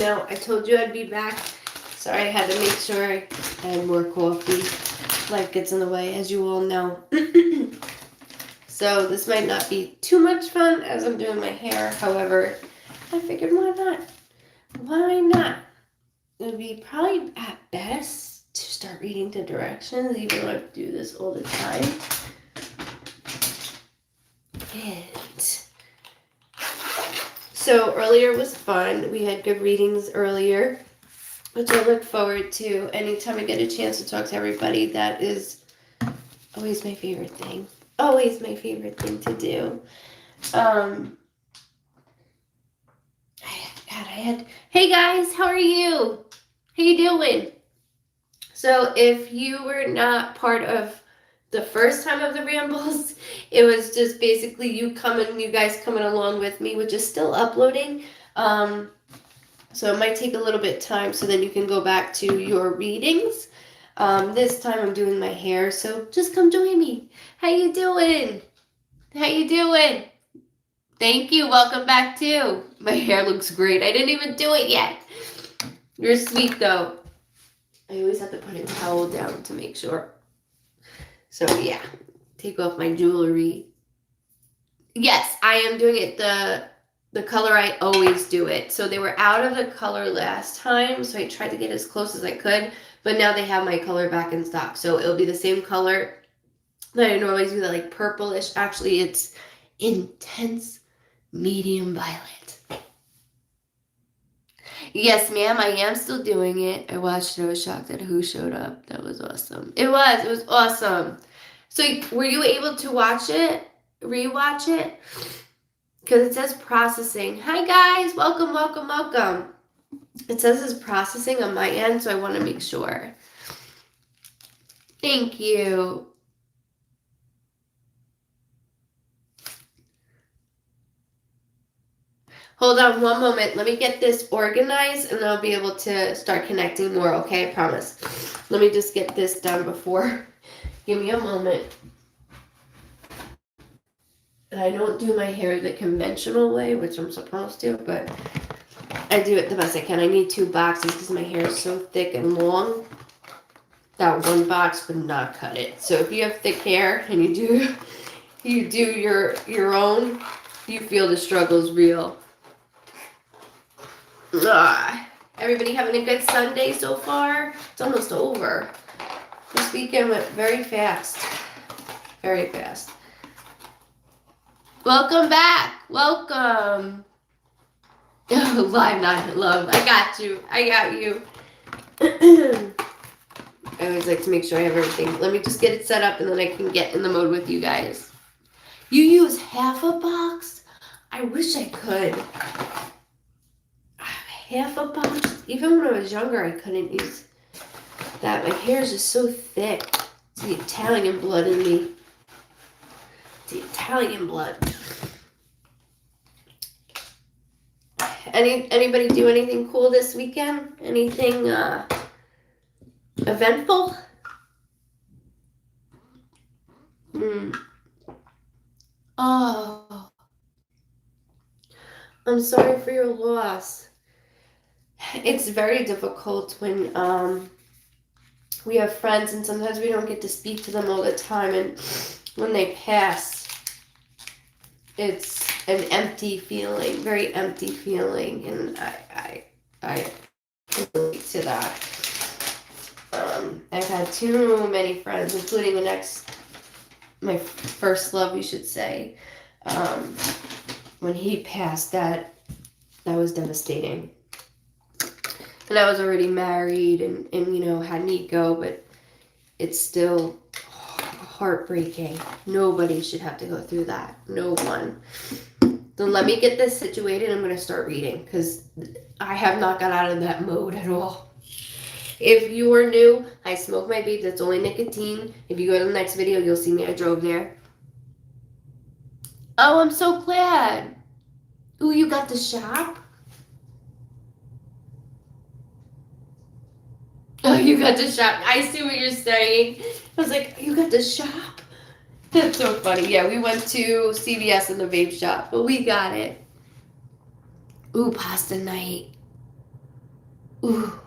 No, I told you I'd be back. Sorry, I had to make sure I had more coffee. Life gets in the way, as you all know. So this might not be too much fun as I'm doing my hair. However, I figured why not? Why not? It would be probably at best to start reading the directions, even though I do this all the time. And so earlier was fun. We had good readings earlier, which I look forward to. Anytime I get a chance to talk to everybody, that is always my favorite thing. Always my favorite thing to do. Hey guys, how are you? How you doing? So if you were not part of the first time of the Rambles, it was just basically you guys coming along with me, which is still uploading. So it might take a little bit of time, so then you can go back to your readings. This time I'm doing my hair, so just come join me. How you doing? How you doing? Thank you. Welcome back too. My hair looks great. I didn't even do it yet. You're sweet though. I always have to put a towel down to make sure. So yeah, take off my jewelry. Yes, I am doing it the color I always do it. So they were out of the color last time, so I tried to get as close as I could, but now they have my color back in stock. So it'll be the same color that I normally do, that like purplish. Actually, it's intense medium violet. Yes, ma'am, I am still doing it. I watched it. I was shocked at who showed up. That was awesome. It was awesome. So were you able to watch it? Rewatch it? Because it says processing. Hi guys, welcome, welcome, welcome. It says it's processing on my end, so I want to make sure. Thank you. Hold on one moment. Let me get this organized and I'll be able to start connecting more, okay? I promise. Let me just get this done before. Give me a moment. And I don't do my hair the conventional way, which I'm supposed to, but I do it the best I can. I need 2 boxes because my hair is so thick and long. That one box would not cut it. So if you have thick hair and you do your own, you feel the struggle's real. Everybody having a good Sunday so far? It's almost over. This weekend went very fast. Very fast. Welcome back. Welcome. Live not love. I got you. I got you. I always like to make sure I have everything. Let me just get it set up and then I can get in the mode with you guys. You use half a box? I wish I could. Half a box? Even when I was younger, I couldn't use that. My hair is just so thick. It's the Italian blood in me. It's the Italian blood. Anybody do anything cool this weekend? Anything eventful? Oh, I'm sorry for your loss. It's very difficult when we have friends and sometimes we don't get to speak to them all the time, and when they pass, it's an empty feeling, very empty feeling, and I relate to that. I've had too many friends, including my first love, we should say. When he passed, that was devastating. And I was already married and had Nico, but it's still heartbreaking. Nobody should have to go through that. No one. So let me get this situated. I'm going to start reading because I have not got out of that mode at all. If you are new, I smoke my vape. That's only nicotine. If you go to the next video, you'll see me. I drove there. Oh, I'm so glad. Ooh, you got the shop? Oh, you got the shop. I see what you're saying. I was like, you got the shop? That's so funny. Yeah, we went to CVS in the vape shop, but we got it. Ooh, pasta night. Ooh.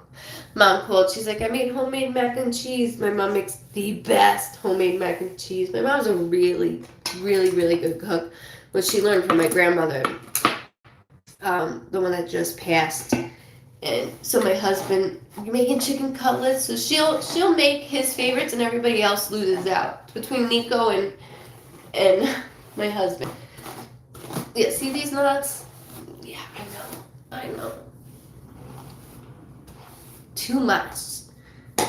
Mom called. She's like, I made homemade mac and cheese. My mom makes the best homemade mac and cheese. My mom's a really, really, really good cook, which she learned from my grandmother, the one that just passed. And so my husband, you're making chicken cutlets, so she'll make his favorites, and everybody else loses out between Nico and my husband. Yeah, see these nuts? Yeah, I know. Too much.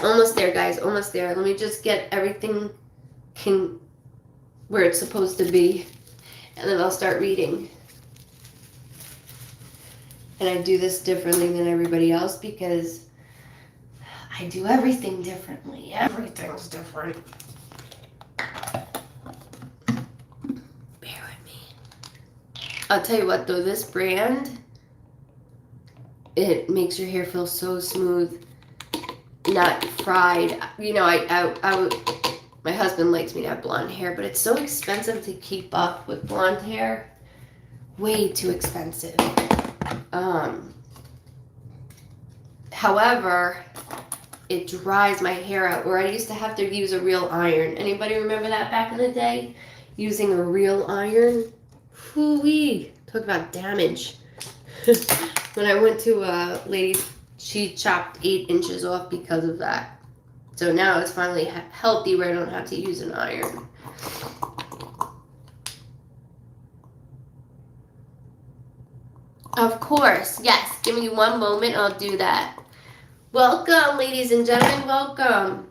Almost there, guys. Almost there. Let me just get everything where it's supposed to be, and then I'll start reading. And I do this differently than everybody else because I do everything differently. Everything's different. Bear with me. I'll tell you what, though, this brand, it makes your hair feel so smooth, not fried. You know, I would, my husband likes me to have blonde hair, but it's so expensive to keep up with blonde hair. Way too expensive. However, it dries my hair out, where I used to have to use a real iron. Anybody remember that back in the day? Using a real iron? Hoo-wee. Talk about damage. When I went to a lady, she chopped 8 inches off because of that. So now it's finally healthy where I don't have to use an iron. Of course, yes. Give me one moment, I'll do that. Welcome, ladies and gentlemen, welcome.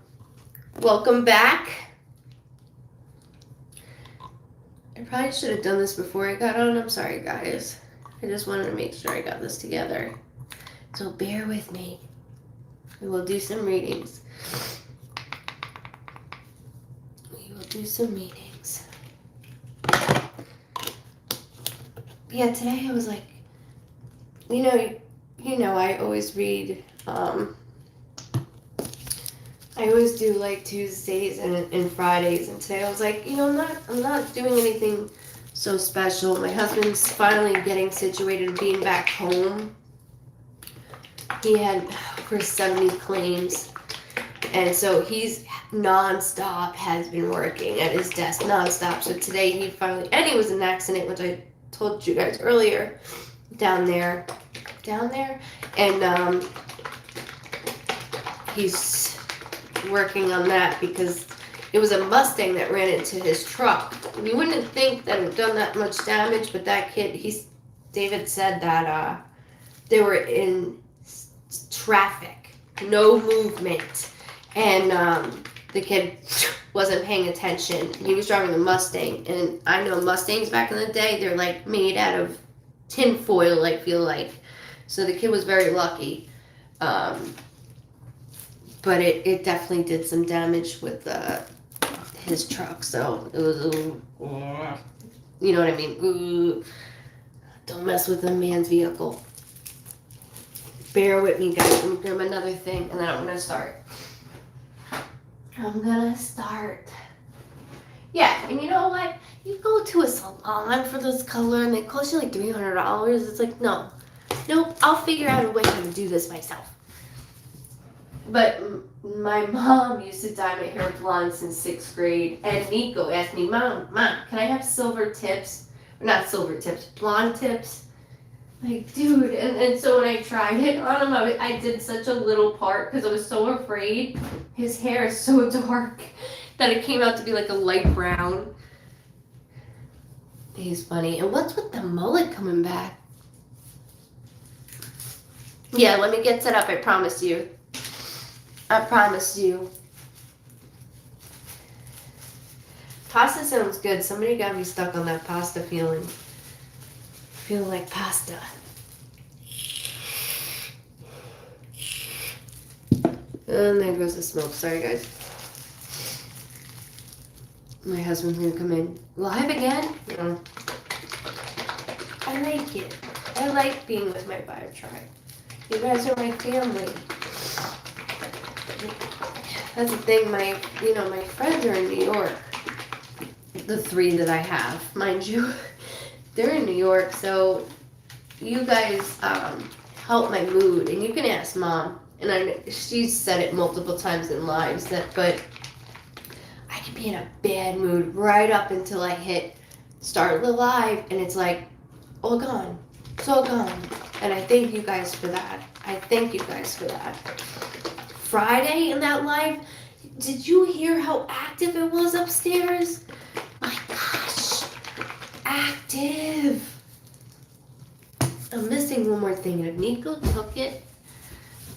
Welcome back. I probably should have done this before I got on. I'm sorry, guys. I just wanted to make sure I got this together. So bear with me. We will do some readings. We will do some readings. Yeah, today I was like, you know, I always read, I always do like Tuesdays and Fridays, and today I was like, you know, I'm not doing anything so special. My husband's finally getting situated and being back home. He had over 70 claims, and so he's nonstop, has been working at his desk nonstop. So today he finally, and he was in an accident, which I told you guys earlier, down there, and he's working on that because it was a Mustang that ran into his truck. You wouldn't think that it had done that much damage, but that kid, David said that they were in traffic, no movement, and the kid wasn't paying attention. He was driving the Mustang, and I know Mustangs back in the day, they're like made out of tin foil, I feel like. So the kid was very lucky. But it definitely did some damage with his truck. So it was, you know what I mean? Ooh, don't mess with a man's vehicle. Bear with me, guys. Let me grab another thing, and then I'm going to start. Yeah, and you know what? You go to a salon for this color, and they cost you like $300. It's like, nope, I'll figure out a way how to do this myself. But my mom used to dye my hair blonde since 6th grade, and Nico asked me, Mom, can I have silver tips? Or not silver tips, blonde tips? Like, dude, and so when I tried it on him, I did such a little part because I was so afraid. His hair is so dark that it came out to be like a light brown. He's funny. And what's with the mullet coming back? Yeah, let me get set up, I promise you. Pasta sounds good. Somebody got me stuck on that pasta feeling. Feeling like pasta. And there goes the smoke. Sorry, guys. My husband's gonna come in. Live again? No. I like it. I like being with my Vibe tribe. You guys are my family. That's the thing, my friends are in New York. The 3 that I have, mind you. They're in New York, so you guys, help my mood. And you can ask Mom, and she's said it multiple times in lives but I can be in a bad mood right up until I hit start the live, and it's like all gone. It's all gone. And I thank you guys for that. I thank you guys for that. Friday in that live, did you hear how active it was upstairs? My gosh, active. I'm missing one more thing. If Nico took it,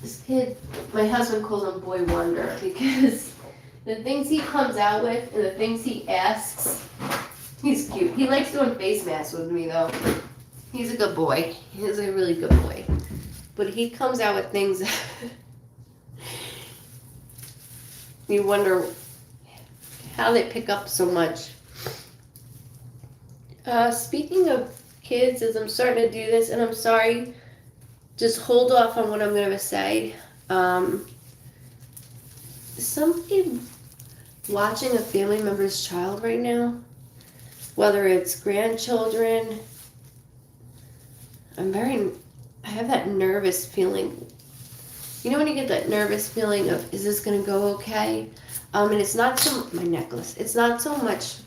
this kid, my husband calls him Boy Wonder because the things he comes out with and the things he asks, he's cute. He likes doing face masks with me though. He's a good boy. He's a really good boy. But he comes out with things you wonder how they pick up so much. Speaking of kids, as I'm starting to do this, and I'm sorry, just hold off on what I'm going to say. Somebody watching a family member's child right now, whether it's grandchildren, I have that nervous feeling. You know when you get that nervous feeling of, is this going to go okay? And it's not so, my necklace, it's not so much,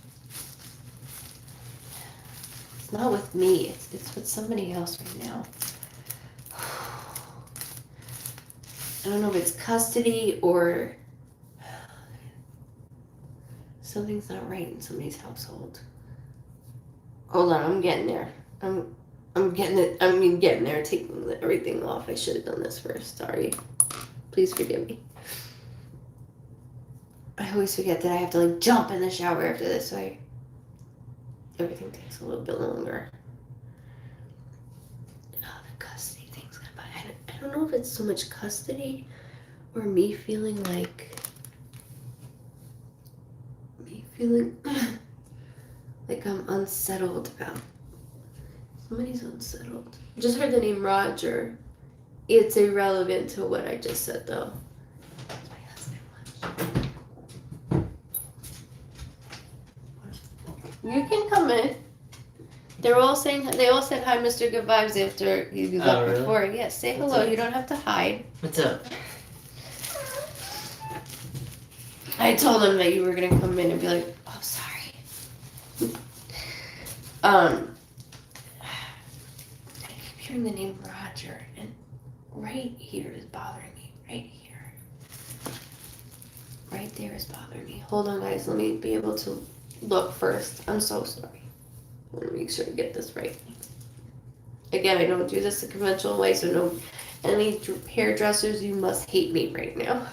it's not with me, it's with somebody else right now. I don't know if it's custody or something's not right in somebody's household. Hold on, I'm getting there. I'm getting there, taking everything off. I should have done this first. Sorry. Please forgive me. I always forget that I have to like jump in the shower after this, so everything takes a little bit longer. Oh, the custody thing's gonna bother. I don't know if it's so much custody or me feeling like I'm unsettled about. Somebody's unsettled. Just heard the name Roger. It's irrelevant to what I just said, though. That's my husband. You can come in. They all said hi, Mr. Goodvibes, after he was up really? before. Yes, say hello. You don't have to hide. What's up? I told him that you were gonna come in and be like, oh, sorry. I keep hearing the name Roger, and right here is bothering me. Right here. Right there is bothering me. Hold on, guys. Let me be able to look first. I'm so sorry. I want to make sure I get this right. Again, I don't do this the conventional way, so no, any hairdressers, you must hate me right now.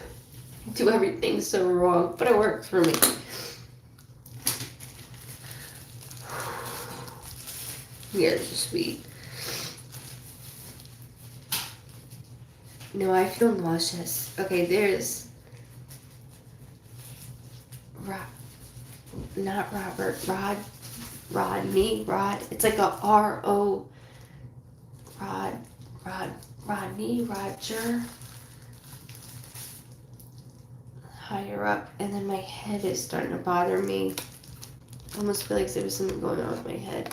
I do everything so wrong, but it works for me. Yeah, it's just sweet. No, I feel nauseous. Okay, there's not Robert, Rodney. It's like a R-O, Rodney, Roger. Higher up, and then my head is starting to bother me. I almost feel like there was something going on with my head.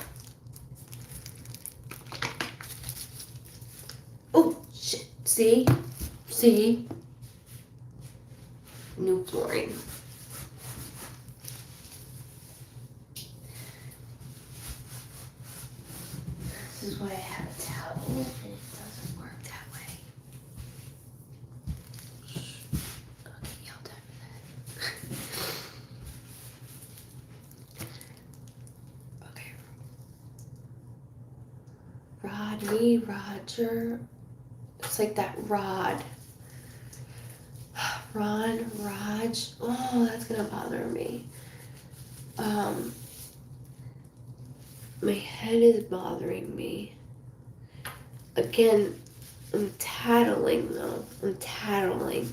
Oh, shit. See? New flooring. This is why I have a towel, and it doesn't work that way. I'll get yelled at for that. Okay. Rodney, Roger. It's like that Rod. Ron, Raj. Oh, that's gonna bother me. My head is bothering me. Again, I'm tattling though. I'm tattling.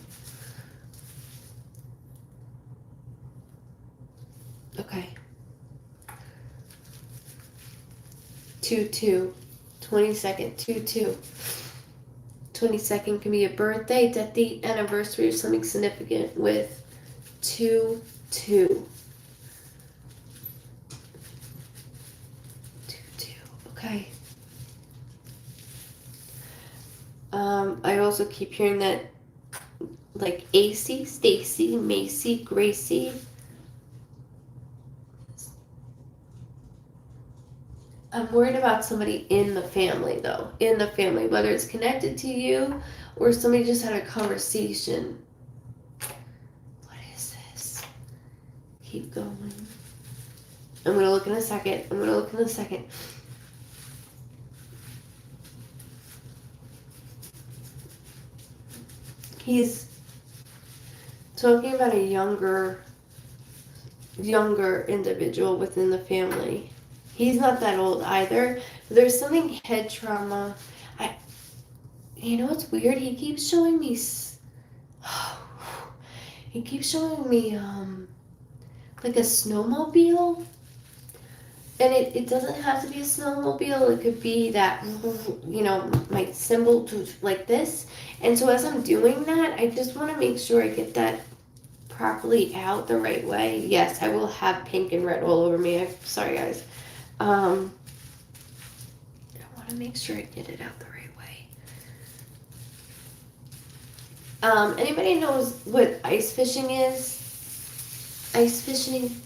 Okay. 2-2. 22nd. 2-2. 22nd can be a birthday, death date, anniversary, or something significant with 2-2. 2-2. Okay. I also keep hearing that, like, AC, Stacy, Macy, Gracie. I'm worried about somebody in the family, though. In the family, whether it's connected to you or somebody just had a conversation. What is this? Keep going. I'm going to look in a second. He's talking about a younger individual within the family. He's not that old either. But there's something head trauma. You know what's weird? He keeps showing me like a snowmobile. And it doesn't have to be a snowmobile. It could be that, my symbol to like this. And so as I'm doing that, I just want to make sure I get that properly out the right way. Yes, I will have pink and red all over me. Sorry, guys. I want to make sure I get it out the right way. Anybody knows what ice fishing is? Ice fishing?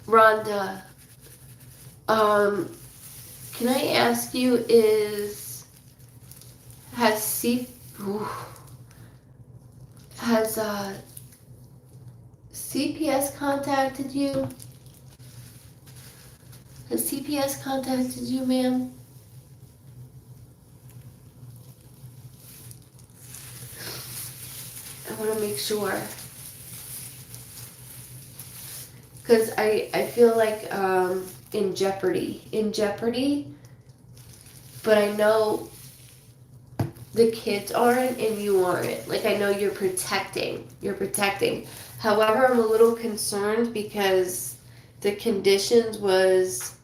Rhonda, can I ask you, has CPS contacted you? Has CPS contacted you, ma'am? I want to make sure. Because I feel like in jeopardy, but I know the kids aren't and you aren't. Like, I know you're protecting. However, I'm a little concerned because the conditions was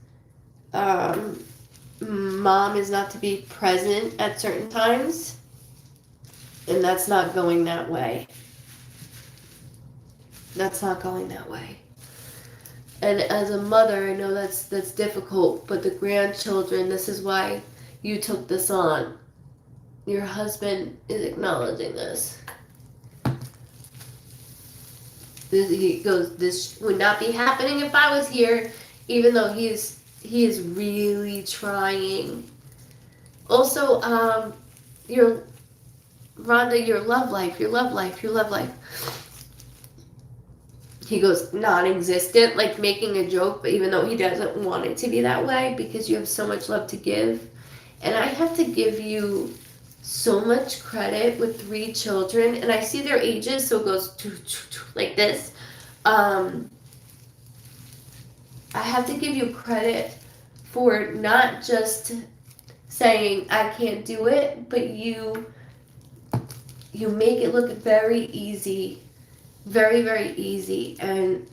mom is not to be present at certain times, and that's not going that way. And as a mother, I know that's difficult, but the grandchildren, this is why you took this on. Your husband is acknowledging this. He goes, this would not be happening if I was here, even though he is really trying. Also, Rhonda, your love life. He goes, non-existent, like making a joke, but even though he doesn't want it to be that way because you have so much love to give. And I have to give you so much credit with 3 children, and I see their ages, so it goes like this. I have to give you credit for not just saying I can't do it, but you make it look very easy. Very, very easy. And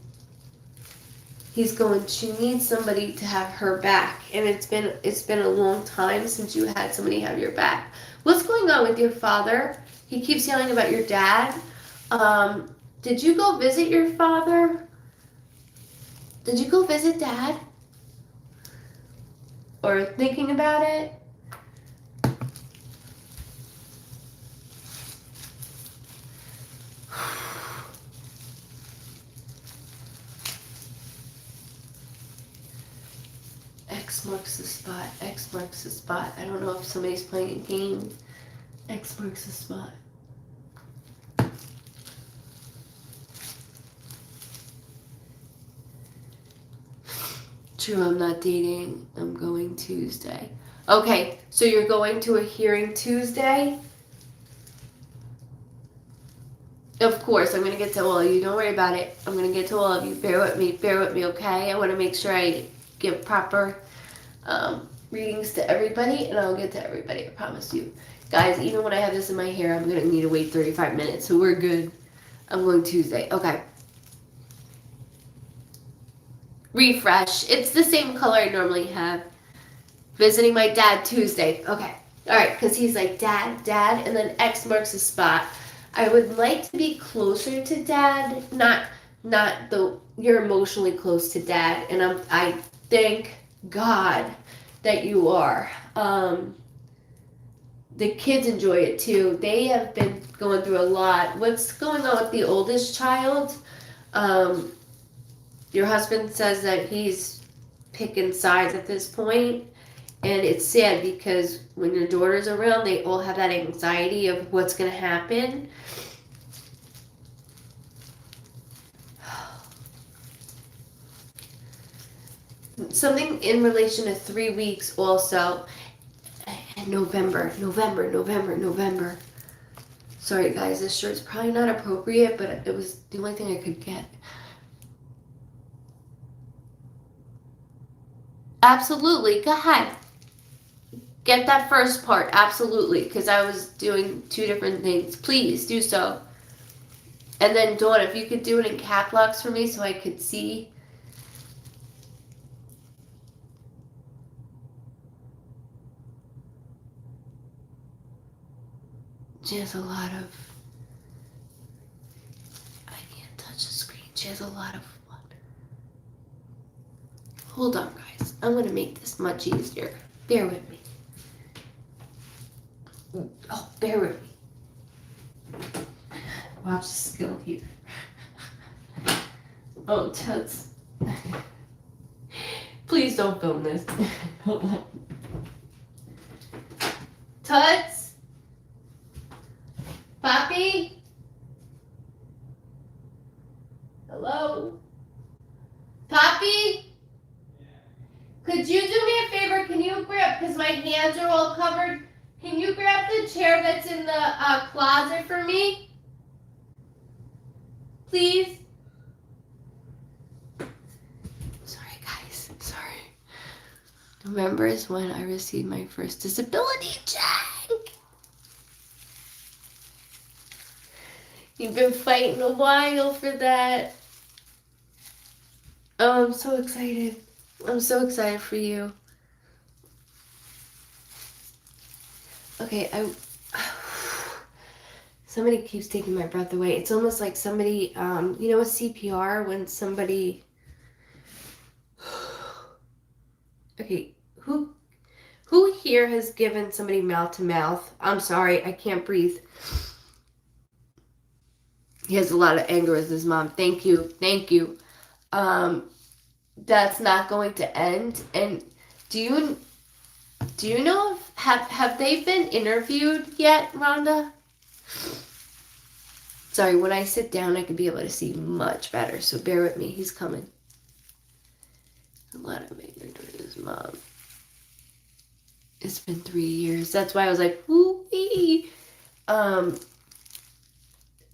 he's going, she needs somebody to have her back. And it's been a long time since you had somebody have your back. What's going on with your father? He keeps yelling about your dad. Did you go visit your father? Did you go visit dad? Or thinking about it? X marks the spot. I don't know if somebody's playing a game. X marks the spot. True, I'm not dating. I'm going Tuesday. Okay, so you're going to a hearing Tuesday? Of course, I'm going to get to all of you. Don't worry about it. I'm going to get to all of you. Bear with me, okay? I want to make sure I give proper readings to everybody, and I'll get to everybody, I promise you. Guys, even when I have this in my hair, I'm going to need to wait 35 minutes, so we're good. I'm going Tuesday. Okay. Refresh. It's the same color I normally have. Visiting my dad Tuesday. Okay. All right, because he's like, dad, and then X marks the spot. I would like to be closer to dad, not you're emotionally close to dad, and I thank God that you are. The kids enjoy it too. They have been going through a lot. What's going on with the oldest child? Um, your husband says that he's picking sides at this point, and it's sad because when your daughter's around, they all have that anxiety of what's going to happen. Something in relation to 3 weeks also. And November. Sorry guys, this shirt's probably not appropriate, but it was the only thing I could get. Absolutely, go ahead. Get that first part, absolutely, because I was doing two different things. Please do so. And then Dawn, if you could do it in cap locks for me so I could see. She has a lot of, I can't touch the screen. She has a lot of fun. Hold on guys, I'm going to make this much easier. Bear with me. Oh, bear with me. Watch the skill here. Oh, Toots. Please don't film this. Toots? Poppy? Hello? Poppy? Could you do me a favor? Can you grab, because my hands are all covered, can you grab the chair that's in the closet for me? Please? Sorry guys, sorry. November is when I received my first disability check. You've been fighting a while for that. Oh, I'm so excited. I'm so excited for you. Okay, somebody keeps taking my breath away. It's almost like somebody, you know, a CPR when somebody. Okay, who here has given somebody mouth to mouth? I'm sorry, I can't breathe. He has a lot of anger with his mom. Thank you. That's not going to end. And do you know if, have they been interviewed yet, Rhonda? Sorry, when I sit down, I can be able to see much better. So bear with me. He's coming. A lot of anger with his mom. It's been 3 years. That's why I was like, woo-wee.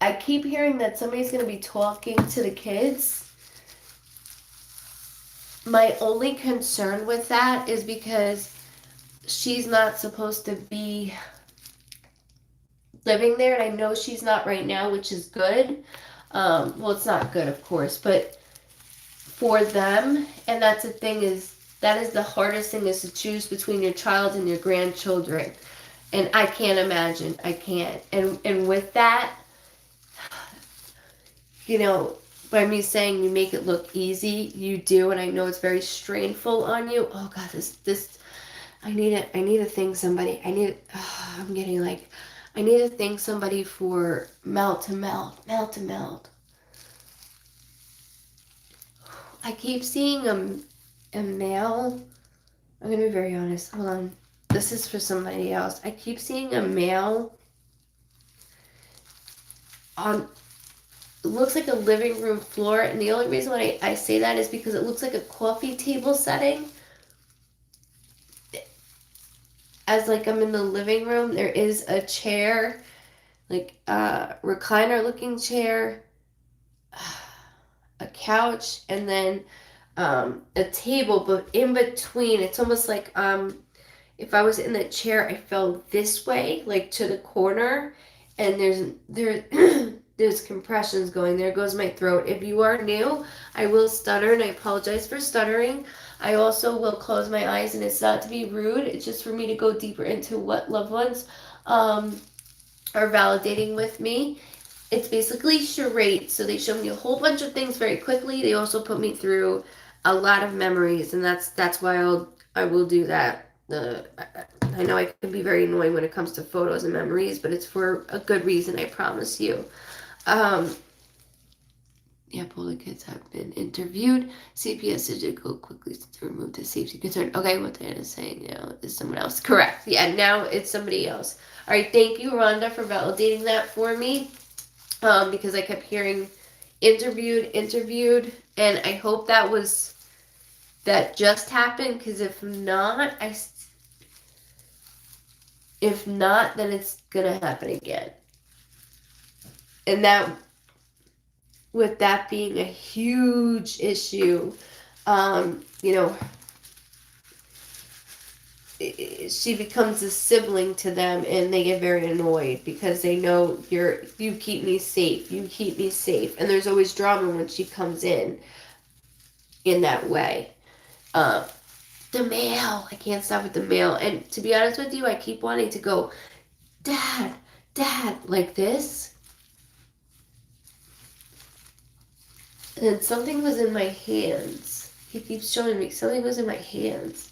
I keep hearing that somebody's going to be talking to the kids. My only concern with that is because she's not supposed to be living there, and I know she's not right now, which is good. Well, it's not good, of course, but for them, and that's the thing, is that is the hardest thing, is to choose between your child and your grandchildren. And I can't imagine. I can't. And with that, you know, by me saying you make it look easy, you do, and I know it's very strainful on you. Oh God, this, I need to thank somebody. I need to thank somebody for mouth to mouth. I keep seeing a male. I'm gonna be very honest. Hold on. This is for somebody else. I keep seeing a male on. It looks like a living room floor, and the only reason why I say that is because it looks like a coffee table setting. As like I'm in the living room, there is a chair, like a recliner looking chair, a couch, and then a table, but in between, it's almost like if I was in the chair, I fell this way, like to the corner, and there's compressions going. There goes my throat. If you are new, I will stutter, and I apologize for stuttering. I also will close my eyes, and it's not to be rude. It's just for me to go deeper into what loved ones are validating with me. It's basically charade. So they show me a whole bunch of things very quickly. They also put me through a lot of memories, and that's why I will do that. I know I can be very annoying when it comes to photos and memories, but it's for a good reason, I promise you. Yeah, all the kids have been interviewed. CPS did go quickly to remove the safety concern. Okay, what Diana is saying now is someone else. Correct. Yeah, now it's somebody else. All right, thank you, Rhonda, for validating that for me. Because I kept hearing interviewed, and I hope that just happened. Because if not, then it's gonna happen again. And that, with that being a huge issue, you know, she becomes a sibling to them, and they get very annoyed because they know you keep me safe, and there's always drama when she comes in that way. The mail, I can't stop with the mail, and to be honest with you, I keep wanting to go, Dad, like this, and then something was in my hands. He keeps showing me something was in my hands.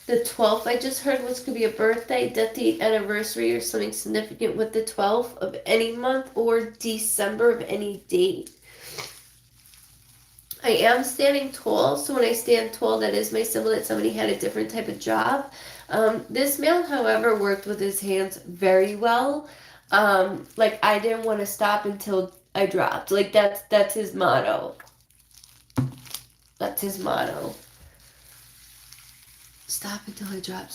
The 12th, I just heard, was could be a birthday, death date, anniversary, or something significant with the 12th of any month or December of any date. I am standing tall, so when I stand tall, that is my symbol that somebody had a different type of job. This male, however, worked with his hands very well. Like, I didn't want to stop until I dropped. Like, that's his motto. That's his motto. Stop until I drop.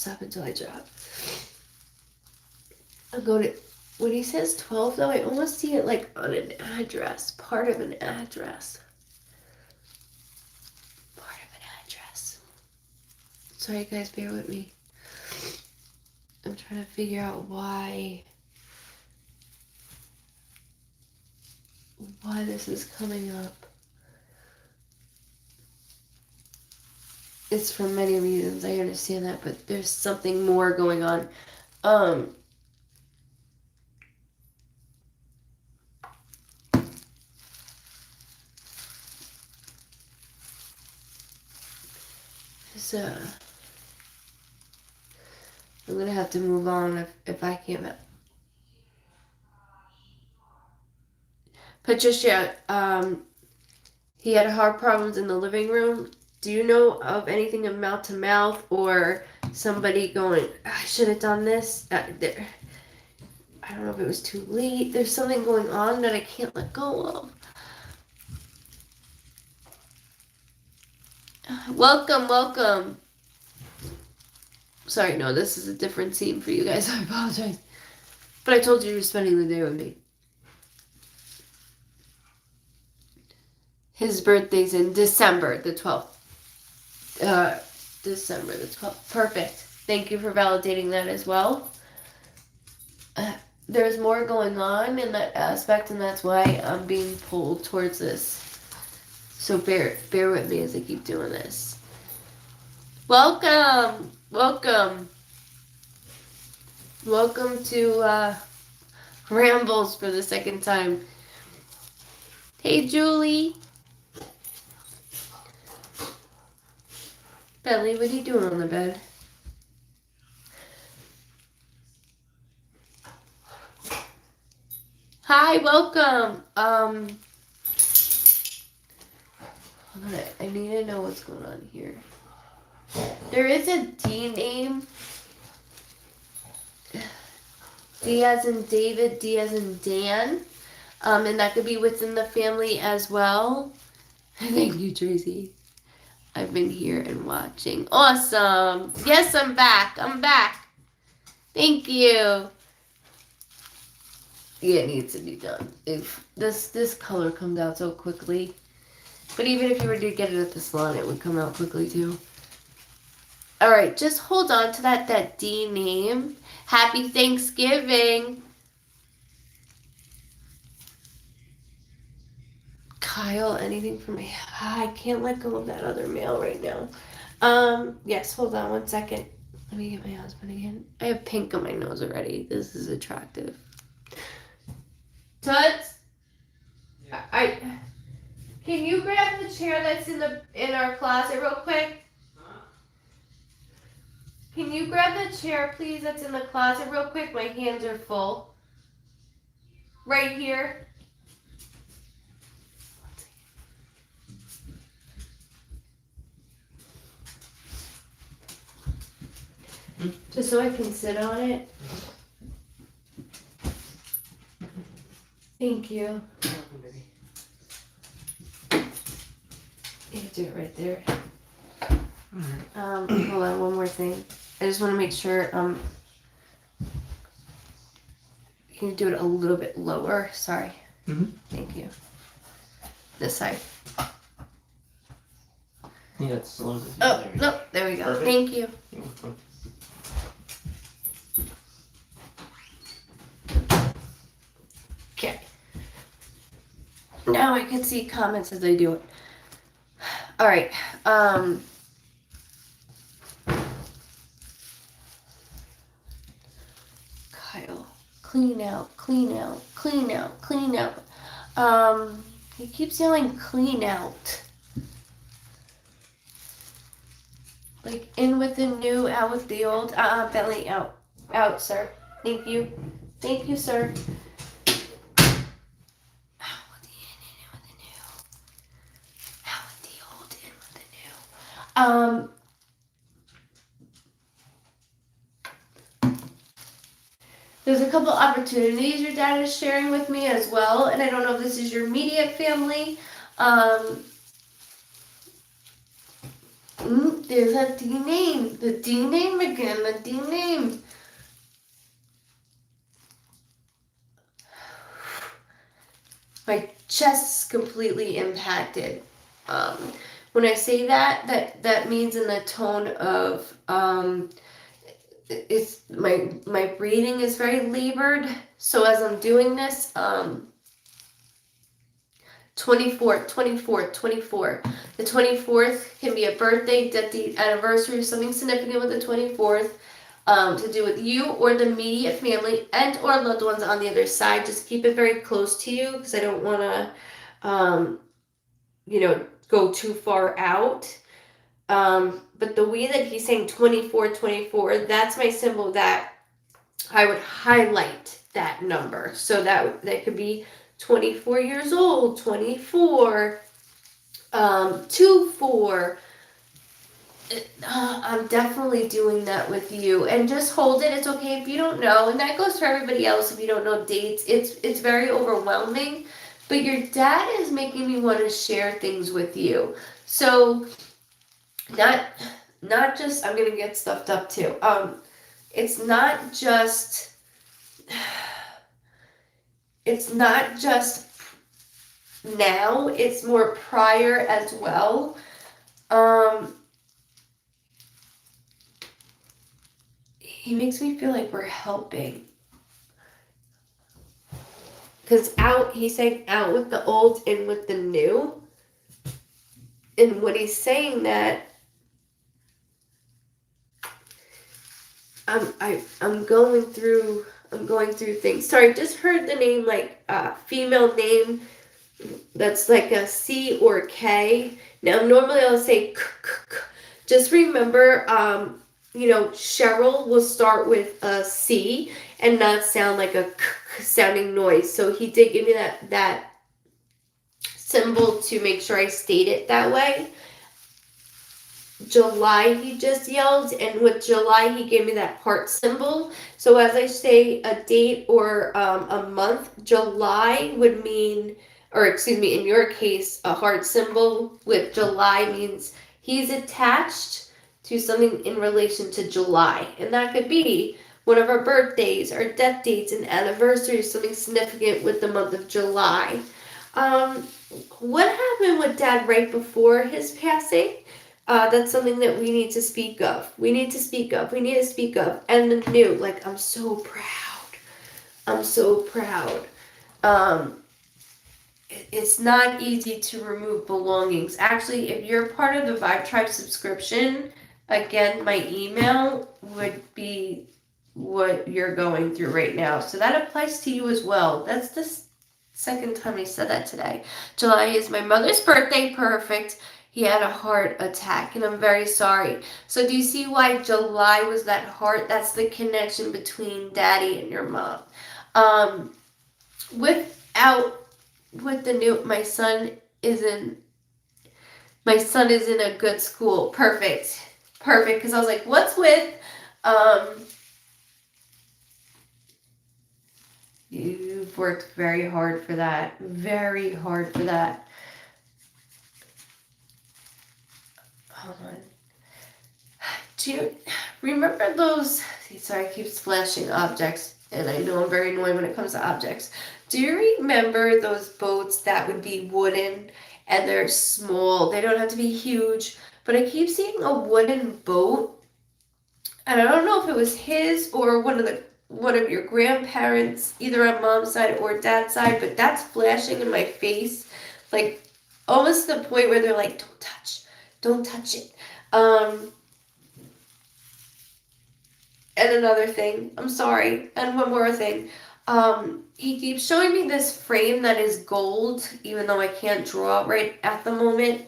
I'll go to, when he says 12, though, I almost see it like on an address, part of an address. Sorry, guys, bear with me. I'm trying to figure out why this is coming up. It's for many reasons, I understand that, but there's something more going on. I'm gonna have to move on if I can't. Patricia, he had heart problems in the living room. Do you know of anything of mouth to mouth or somebody going, I should have done this? I don't know if it was too late. There's something going on that I can't let go of. Welcome. Sorry, no, this is a different scene for you guys. I apologize. But I told you were spending the day with me. His birthday's in December the 12th. December the 12th. Perfect. Thank you for validating that as well. There's more going on in that aspect, and that's why I'm being pulled towards this. So bear with me as I keep doing this. Welcome to Rambles for the second time. Hey, Julie. Bentley, what are you doing on the bed? Hi, welcome. Hold on, I need to know what's going on here. There is a D name. D as in David, D as in Dan. And that could be within the family as well. Thank you, Tracy. I've been here and watching. Awesome. Yes, I'm back. Thank you. Yeah, it needs to be done. If this color comes out so quickly. But even if you were to get it at the salon, it would come out quickly too. All right, just hold on to that D name. Happy Thanksgiving. Kyle, anything for me? I can't let go of that other mail right now. Yes, hold on one second. Let me get my husband again. I have pink on my nose already. This is attractive. Toots? Yeah. Can you grab the chair that's in our closet real quick? Can you grab the chair, please, that's in the closet real quick? My hands are full. Right here. Just so I can sit on it. Thank you. You do it right there. Hold on, one more thing. I just want to make sure, can you do it a little bit lower? Sorry. Thank you. This side. Yeah, it's as long as it's Oh, no, there we go. Perfect. Thank you. Okay. Now I can see comments as I do it. All right. Kyle, clean out, clean out, clean out, clean out. He keeps yelling clean out. Like in with the new, out with the old. Belly out. Out, sir. Thank you. Thank you, sir. Out with the in with the new. Out with the old, in with the new. There's a couple opportunities your dad is sharing with me as well, and I don't know if this is your immediate family. There's a D name. The D name again. The D name. My chest is completely impacted. When I say that means in the tone of it's my breathing is very labored. So as I'm doing this, 24. The 24th can be a birthday, death, the anniversary, something significant with the 24th. To do with you or the immediate family and or loved ones on the other side. Just keep it very close to you because I don't want to, go too far out. But the way that he's saying 24, that's my symbol that I would highlight that number. So that could be 24 years old, 24, 24. I'm definitely doing that with you, and just hold it. It's okay if you don't know, and that goes for everybody else. If you don't know dates, it's very overwhelming, but your dad is making me want to share things with you. So not just, I'm gonna get stuffed up too. It's not just now, it's more prior as well. He makes me feel like we're helping. Because he's saying out with the old, in with the new. And when he's saying that, I'm going through things. Sorry, just heard the name, like female name that's like a C or K. Now normally I'll say k. Just remember, Cheryl will start with a C and not sound like a k sounding noise. So he did give me that symbol to make sure I state it that way. July he just yelled, and with July he gave me that heart symbol. So as I say a date or a month, July would mean, or excuse me, in your case, a heart symbol with July means he's attached to something in relation to July. And that could be one of our birthdays, our death dates, and anniversaries, something significant with the month of July. What happened with Dad right before his passing? That's something that we need to speak of. We need to speak of. And the new, like, I'm so proud. It's not easy to remove belongings. Actually, if you're part of the Vibe Tribe subscription, again, my email would be what you're going through right now. So that applies to you as well. That's the Second time he said that today. July is my mother's birthday. Perfect. He had a heart attack, and I'm very sorry. So do you see why July was that heart? That's the connection between daddy and your mom. Without with the new, my son is in a good school. Perfect. Because I was like, what's with you've worked very hard for that. Very hard for that. Hold on. Do you remember those? Sorry, I keep splashing objects, and I know I'm very annoying when it comes to objects. Do you remember those boats that would be wooden and they're small? They don't have to be huge, but I keep seeing a wooden boat, and I don't know if it was his or one of your grandparents, either on mom's side or dad's side, but that's flashing in my face, like almost to the point where they're like, don't touch it. And another thing, I'm sorry, and one more thing. He keeps showing me this frame that is gold, even though I can't draw right at the moment.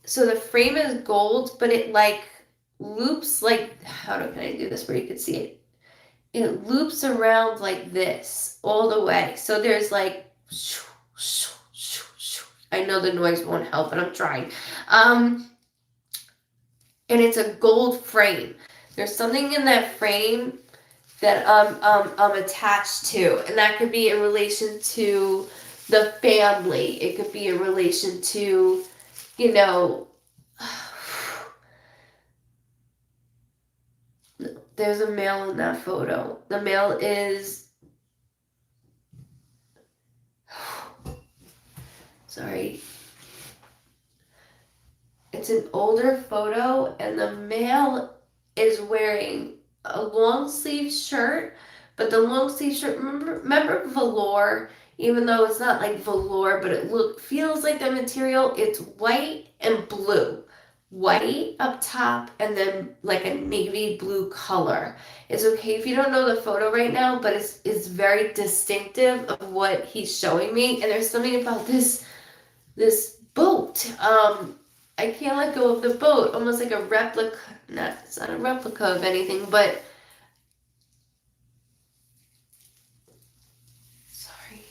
So the frame is gold, but it like loops like, can I do this where you can see it? It loops around like this all the way. So there's like, I know the noise won't help, but I'm trying. And it's a gold frame. There's something in that frame that I'm attached to, and that could be in relation to the family. It could be in relation to, there's a male in that photo. The male is, sorry. It's an older photo, and the male is wearing a long sleeve shirt, but the long sleeve shirt, remember velour, even though it's not like velour, but it feels like the material. It's white and blue. White up top and then like a navy blue color. It's okay if you don't know the photo right now, but it's very distinctive of what he's showing me. And there's something about this boat. I can't let go of the boat, almost like a replica. It's not a replica of anything, but sorry.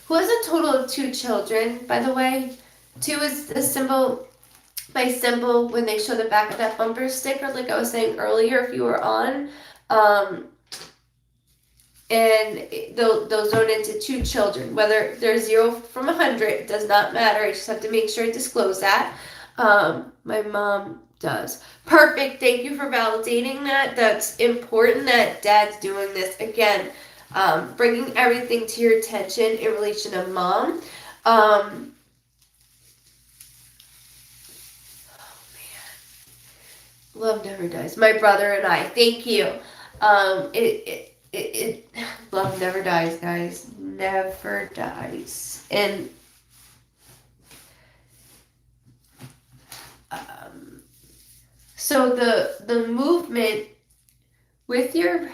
Who has a total of 2 children, by the way? 2 is a symbol by symbol when they show the back of that bumper sticker, like I was saying earlier, if you were on. And those zone into 2 children. Whether they're 0 from 100 does not matter. I just have to make sure I disclose that. My mom does. Perfect. Thank you for validating that. That's important that dad's doing this. Again, bringing everything to your attention in relation to mom. Oh man, love never dies. My brother and I. Thank you. Love never dies, guys. Never dies. And so the movement with your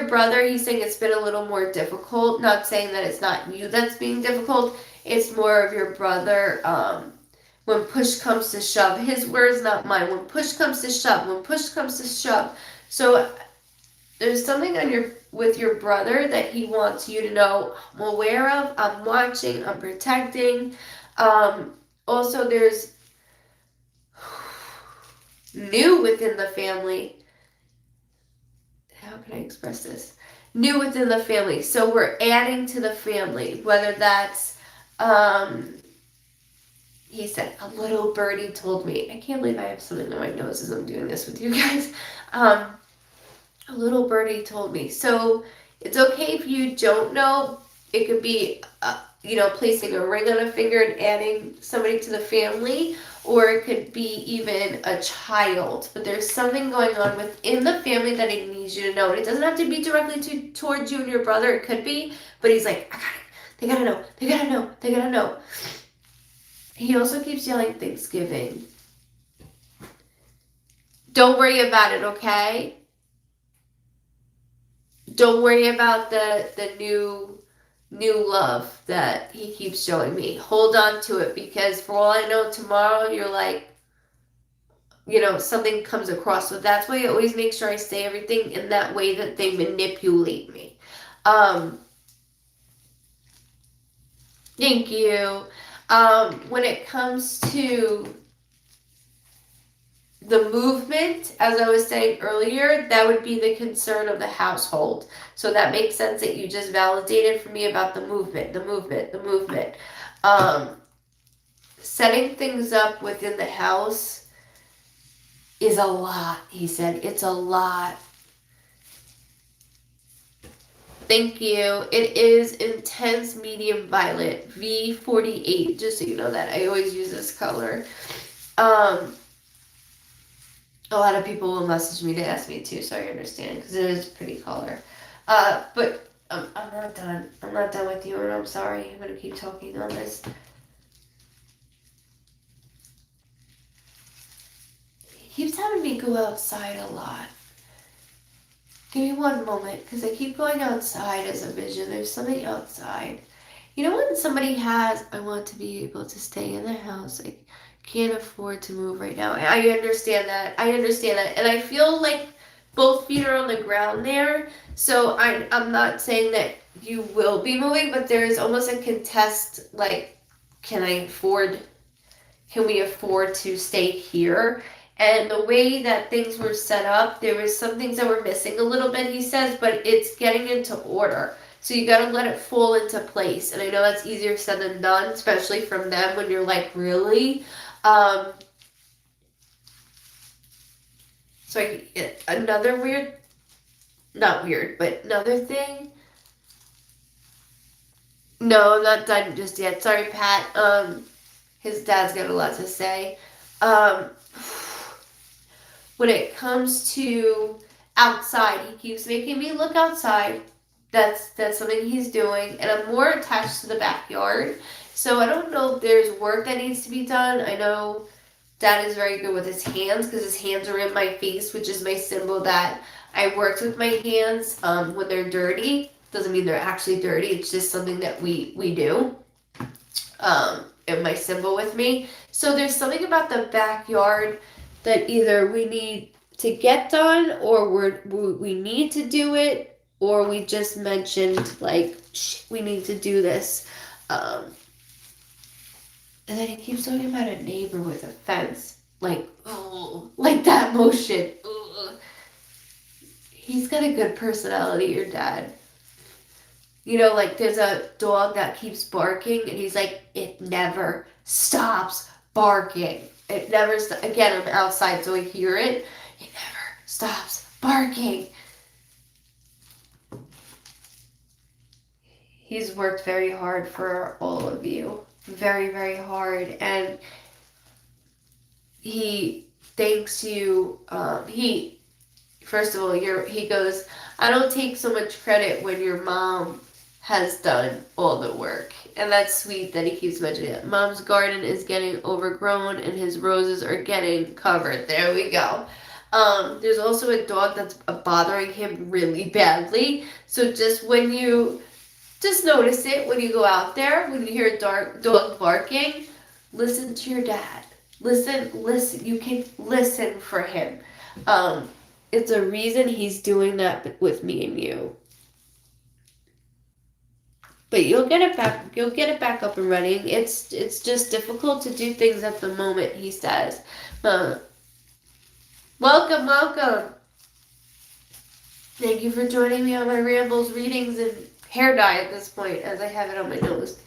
brother, he's saying it's been a little more difficult. Not saying that it's not you that's being difficult. It's more of your brother. When push comes to shove, his words, not mine. When push comes to shove. When push comes to shove. So there's something with your brother that he wants you to know. I'm aware of. I'm watching. I'm protecting. Also, there's new within the family. How can I express this? New within the family. So we're adding to the family. Whether that's, he said, a little birdie told me. I can't believe I have something on my nose as I'm doing this with you guys. A little birdie told me. So it's okay if you don't know. It could be, placing a ring on a finger and adding somebody to the family, or it could be even a child. But there's something going on within the family that he needs you to know. And it doesn't have to be directly towards you and your brother. It could be, but he's like, I got it. They gotta know. They gotta know. They gotta know. He also keeps yelling Thanksgiving. Don't worry about it, okay? don't worry about the new love that he keeps showing me. Hold on to it, because for all I know, tomorrow you're like, something comes across. So that's why I always make sure I say everything in that way that they manipulate me. Thank you. When it comes to the movement, as I was saying earlier, that would be the concern of the household. So that makes sense that you just validated for me about the movement, the movement, the movement. Setting things up within the house is a lot, he said. It's a lot. Thank you. It is intense medium violet, V48, just so you know that. I always use this color. A lot of people will message me to ask me too, so I understand, because it is a pretty color. But I'm not done. I'm not done with you, and I'm sorry. I'm going to keep talking on this. He keeps having me go outside a lot. Give me one moment, because I keep going outside as a vision. There's something outside. You know when somebody has, I want to be able to stay in the house. I can't afford to move right now. I understand that. I understand that. And I feel like both feet are on the ground there. So I'm not saying that you will be moving, but there is almost a contest, like, can we afford to stay here? And the way that things were set up, there was some things that were missing a little bit, he says, but it's getting into order. So you gotta let it fall into place. And I know that's easier said than done, especially from them when you're like, really? So another weird, not weird, but another thing. No, I'm not done just yet. Sorry, Pat. His dad's got a lot to say. When it comes to outside, he keeps making me look outside. That's something he's doing, and I'm more attached to the backyard. So I don't know if there's work that needs to be done. I know Dad is very good with his hands, because his hands are in my face, which is my symbol that I worked with my hands when they're dirty. Doesn't mean they're actually dirty. It's just something that we do. And my symbol with me. So there's something about the backyard that either we need to get done, or we need to do it, or we just mentioned like we need to do this. And then he keeps talking about a neighbor with a fence, like like that motion. He's got a good personality, your dad. Like there's a dog that keeps barking, and he's like, it never stops barking. It never, again, I'm outside, so I hear it. It never stops barking. He's worked very hard for all of you. Very, very hard. And he thanks you. First of all, he goes, I don't take so much credit when your mom has done all the work. And that's sweet that he keeps mentioning it. Mom's garden is getting overgrown and his roses are getting covered. There we go. There's also a dog that's bothering him really badly. So just notice it when you go out there, when you hear a dog barking, listen to your dad. Listen. You can listen for him. It's a reason he's doing that with me and you. But you'll get it back. You'll get it back up and running. It's just difficult to do things at the moment, he says. Welcome. Thank you for joining me on my Rambles readings and hair dye at this point, as I have it on my nose.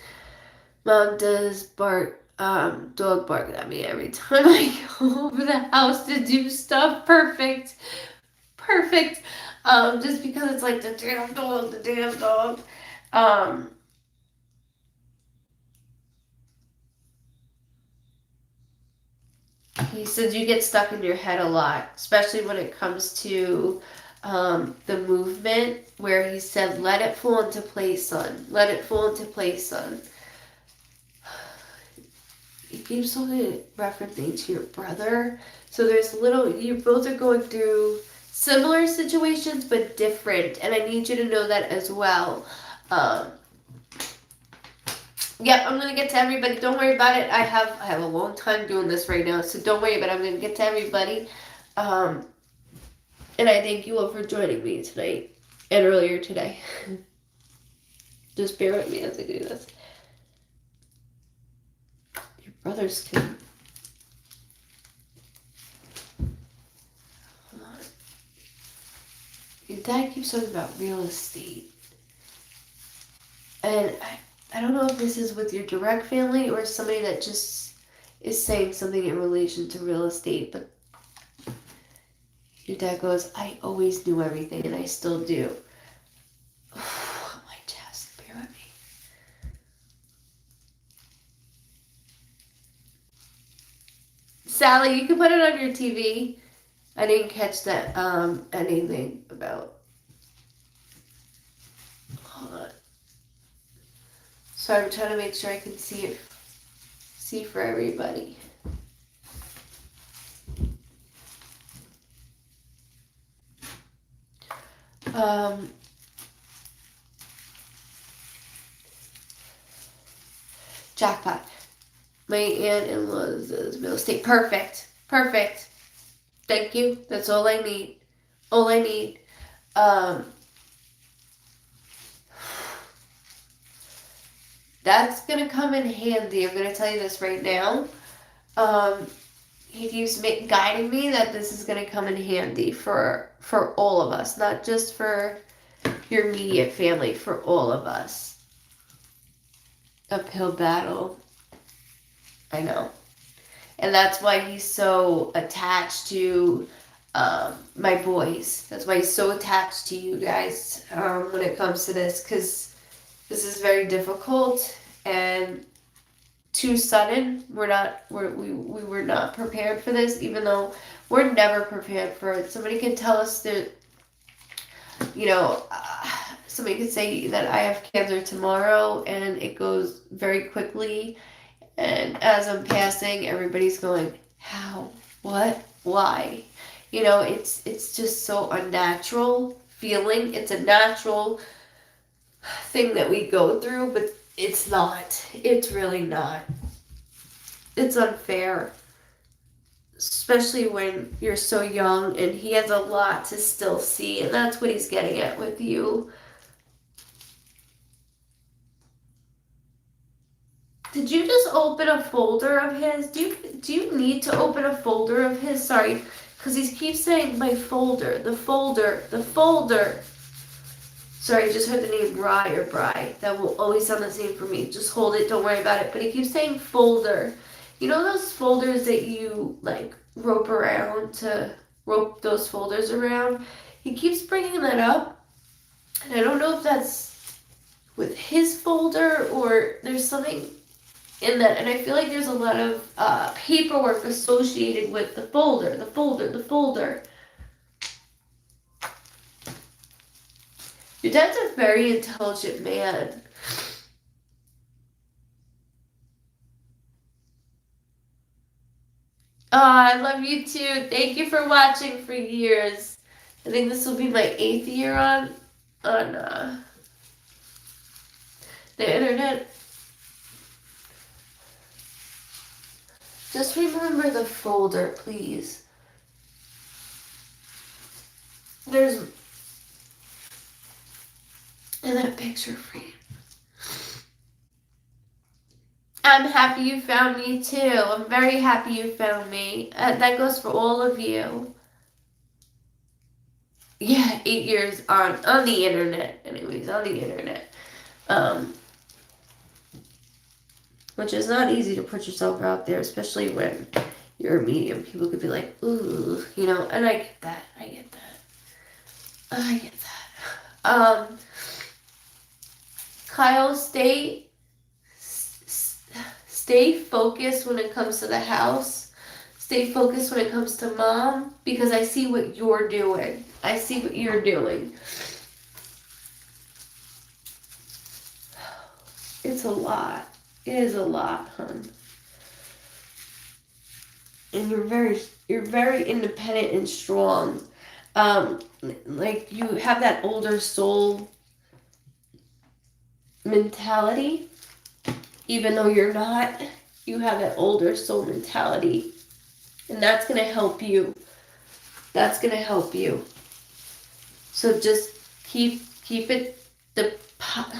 Mom does dog bark at me every time I go over the house to do stuff. Perfect. Just because it's like the damn dog. He says you get stuck in your head a lot, especially when it comes to the movement, where he said, let it fall into place, son. Let it fall into place, son. He keeps referencing to your brother. So you both are going through similar situations but different, and I need you to know that as well. Yep, I'm gonna get to everybody. Don't worry about it. I have a long time doing this right now, so don't worry about it. I'm gonna get to everybody. And I thank you all for joining me tonight and earlier today. Just bear with me as I do this. Your brothers can. Hold on. Your dad keeps talking about real estate. And I don't know if this is with your direct family or somebody that just is saying something in relation to real estate, but your dad goes, I always knew everything and I still do. My chest, bear with me. Sally, you can put it on your TV. I didn't catch that anything about. Hold on. So I'm trying to make sure I can see for everybody. Jackpot. My aunt-in-law's real estate. Perfect. Thank you. That's all I need. That's gonna come in handy. I'm gonna tell you this right now. He keeps guiding me that this is gonna come in handy for all of us, not just for your immediate family, for all of us. Uphill battle. I know. And that's why he's so attached to my boys. That's why he's so attached to you guys when it comes to this, because this is very difficult and too sudden. We were not prepared for this, even though we're never prepared for it. Somebody can tell us that, somebody could say that I have cancer tomorrow and it goes very quickly. And as I'm passing, everybody's going, how? What? Why? It's just so unnatural feeling. It's a natural thing that we go through, but it's not. It's really not. It's unfair. Especially when you're so young and he has a lot to still see, and that's what he's getting at with you. Did you just open a folder of his? Do you need to open a folder of his? Sorry, because he keeps saying my folder, the folder. Sorry, I just heard the name Bry or Bry. That will always sound the same for me. Just hold it, don't worry about it. But he keeps saying folder. You know those folders that you rope those folders around? He keeps bringing that up. And I don't know if that's with his folder or there's something in that, and I feel like there's a lot of paperwork associated with the folder. Your dad's a very intelligent man. Oh, I love you too. Thank you for watching for years. I think this will be my 8th year on the internet. Just remember the folder, please. There's in that picture frame. I'm happy you found me too. I'm very happy you found me. That goes for all of you. Yeah, 8 years on the internet. Anyways, on the internet. Which is not easy to put yourself out there, especially when you're a medium. People could be like, ooh, and I get that. Kyle, stay focused when it comes to the house. Stay focused when it comes to mom, because I see what you're doing. It's a lot. It is a lot, hon. And you're very independent and strong. Like you have that older soul mentality, even though you're not. You have that older soul mentality, and that's gonna help you. That's gonna help you. So just keep it the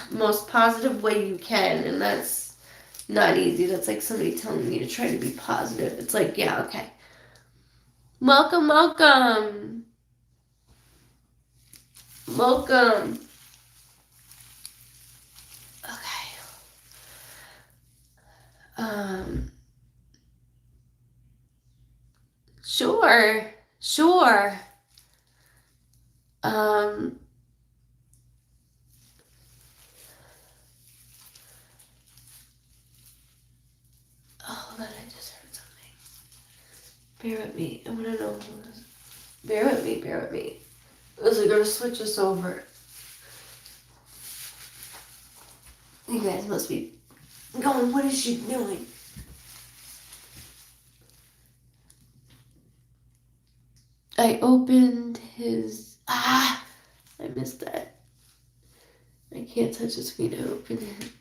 most positive way you can, and that's not easy. That's like somebody telling you to try to be positive. It's like, yeah, okay. Welcome, welcome. Welcome. Okay. Sure. Sure. Um, hold on, I just heard something. Bear with me. I want to know. Bear with me, bear with me. Is it going to switch us over? You guys must be going, what is she doing? I opened his... I missed that. I can't touch the screen to open it.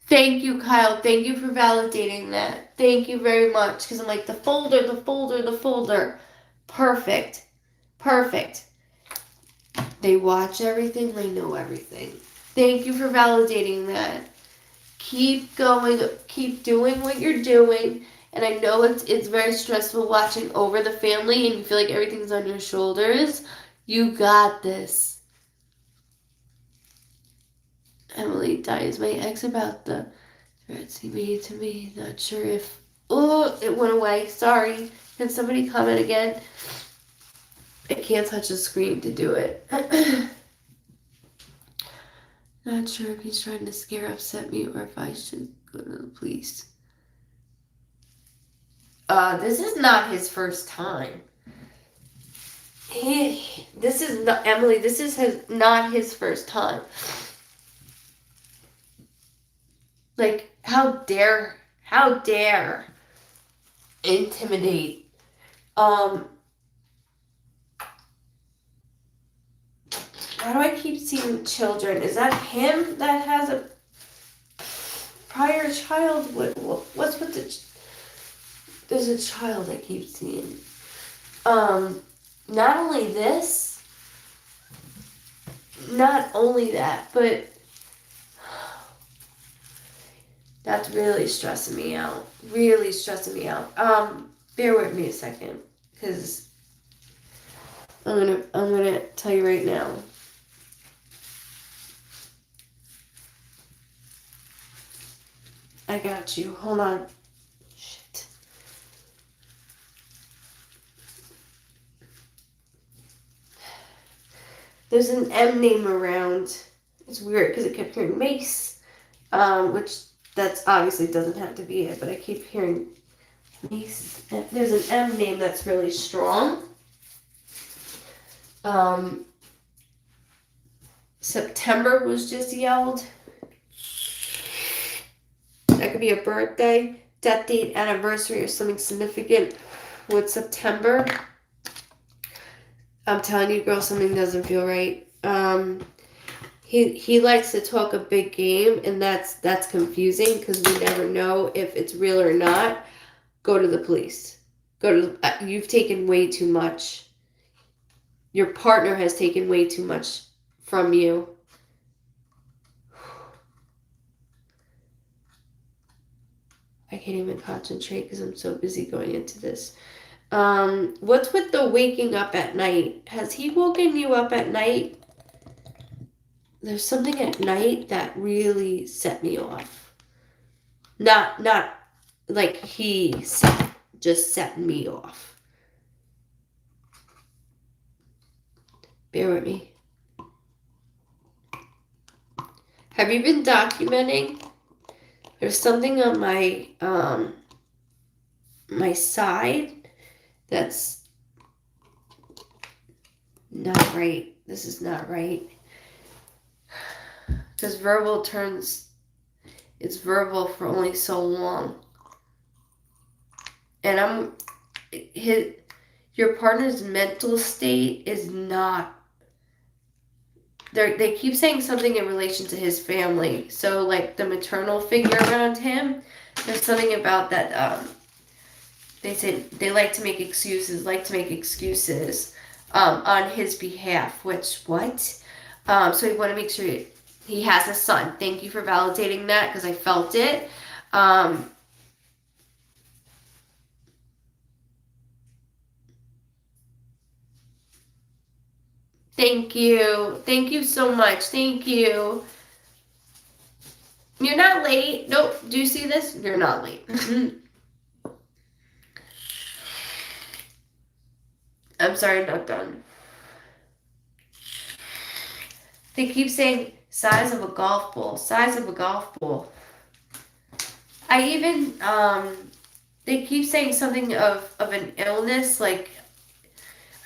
Thank you, Kyle. Thank you for validating that. Thank you very much. Because I'm like, the folder, the folder, the folder. Perfect. Perfect. They watch everything. They know everything. Thank you for validating that. Keep going. Keep doing what you're doing. And I know it's very stressful watching over the family and you feel like everything's on your shoulders. You got this. Emily dies my ex about the threats he made to me. Not sure if... Oh, it went away. Sorry. Can somebody comment again? I can't touch the screen to do it. Not sure if he's trying to scare, upset me, or if I should go to the police. This is not his first time. This is not... Emily, this is not his first time. Like, how dare intimidate. How do I keep seeing children? Is that him that has a prior child? What's with the... There's a child I keep seeing. Not only this, not only that, but that's really stressing me out. Really stressing me out. Bear with me a second, because I'm gonna tell you right now. I got you. Hold on. Shit. There's an M name around. It's weird because I kept hearing Mace, which that's obviously doesn't have to be it, but I keep hearing Mace. There's an M name that's really strong. September was just yelled. That could be a birthday, death date, anniversary, or something significant with September. I'm telling you, girl, something doesn't feel right. He likes to talk a big game, and that's confusing because we never know if it's real or not. Go to the police. You've taken way too much. Your partner has taken way too much from you. I can't even concentrate because I'm so busy going into this. What's with the waking up at night? Has he woken you up at night? There's something at night that really set me off. Not like he just set me off. Bear with me. Have you been documenting? There's something on my my side that's not right. This is not right. Because verbal turns, it's verbal for only so long. and your partner's mental state is not. They keep saying something in relation to his family. So like the maternal figure around him, there's something about that. They say they like to make excuses, on his behalf. Which what? So we want to make sure he has a son. Thank you for validating that because I felt it. Thank you. Thank you so much. Thank you. You're not late. Nope. Do you see this? You're not late. I'm sorry, I'm not done. They keep saying size of a golf ball, size of a golf ball. I even, they keep saying something of an illness, like,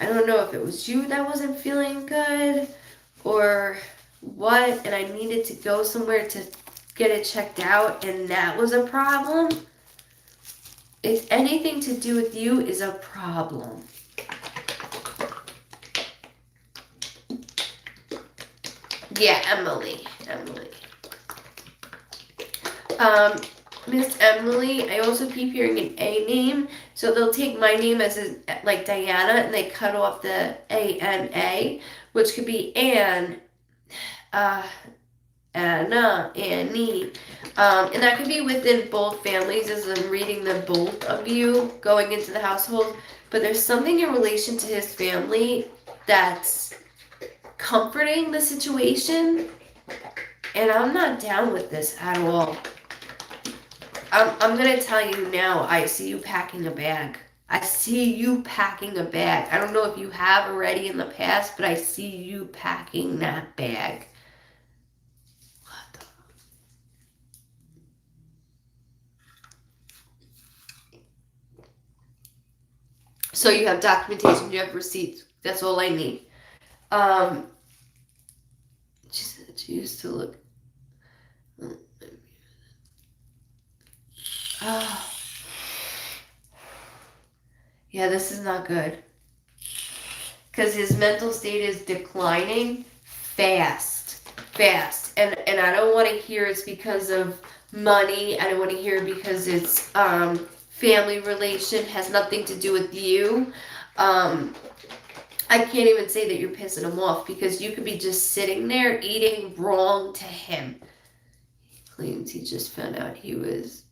I don't know if it was you that wasn't feeling good or what, and I needed to go somewhere to get it checked out, and that was a problem. If anything to do with you is a problem. Yeah, Emily. Miss Emily, I also keep hearing an A name, so they'll take my name as like Diana, and they cut off the A-N-A, which could be Anne, Anna, Annie, and that could be within both families as I'm reading the both of you going into the household, but there's something in relation to his family that's comforting the situation, and I'm not down with this at all. I'm gonna tell you now, I see you packing a bag. I see you packing a bag. I don't know if you have already in the past, but I see you packing that bag. What the... So you have documentation, you have receipts. That's all I need. She said she used to look. Oh. Yeah, this is not good. Because his mental state is declining fast. And I don't want to hear it's because of money. I don't want to hear it because it's family relation, has nothing to do with you. I can't even say that you're pissing him off because you could be just sitting there eating wrong to him. He claims he just found out he has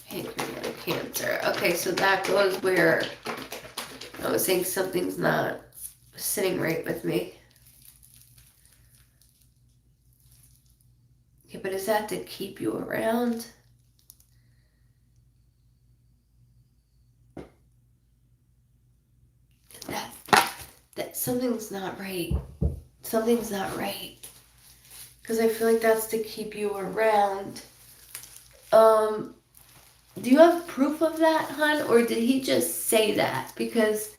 pancreatic cancer. Okay, so that goes where I was saying something's not sitting right with me. Okay, but is that to keep you around? That something's not right. Something's not right. Because I feel like that's to keep you around. Do you have proof of that, hon? Or did he just say that? Because,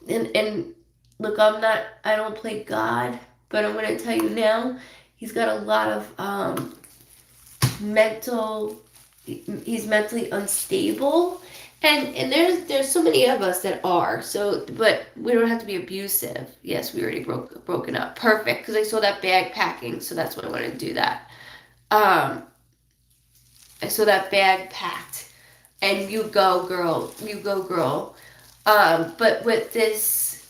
and look, I don't play God, but I'm going to tell you now, he's got a lot of he's mentally unstable. And there's so many of us that are, so, but we don't have to be abusive. Yes, we already broken up. Perfect, because I saw that bag packing, so that's why I wanted to do that. I saw that bag packed. And you go, girl. But with this,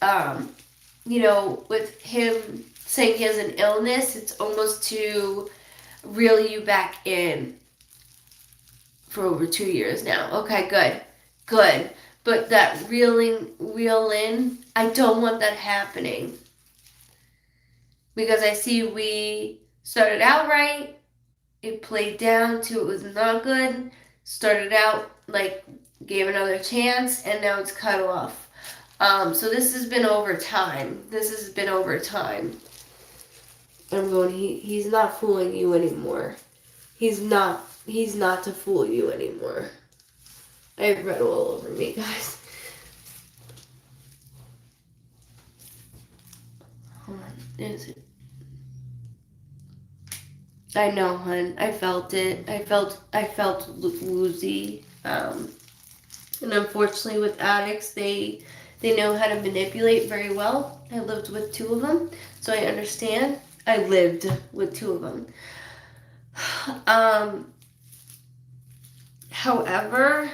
with him saying he has an illness, it's almost to reel you back in for over 2 years now. Okay, good. But that reel in, I don't want that happening. Because I see we started out right, it played down to it was not good, started out like gave another chance, and now it's cut off. So this has been over time. I'm going, he's not fooling you anymore. He's not to fool you anymore. I have red all over me, guys. Hold on, is it? I know, hon. I felt it. I felt woozy. And unfortunately with addicts, they know how to manipulate very well. I lived with 2 of them, so I understand. I lived with 2 of them. However,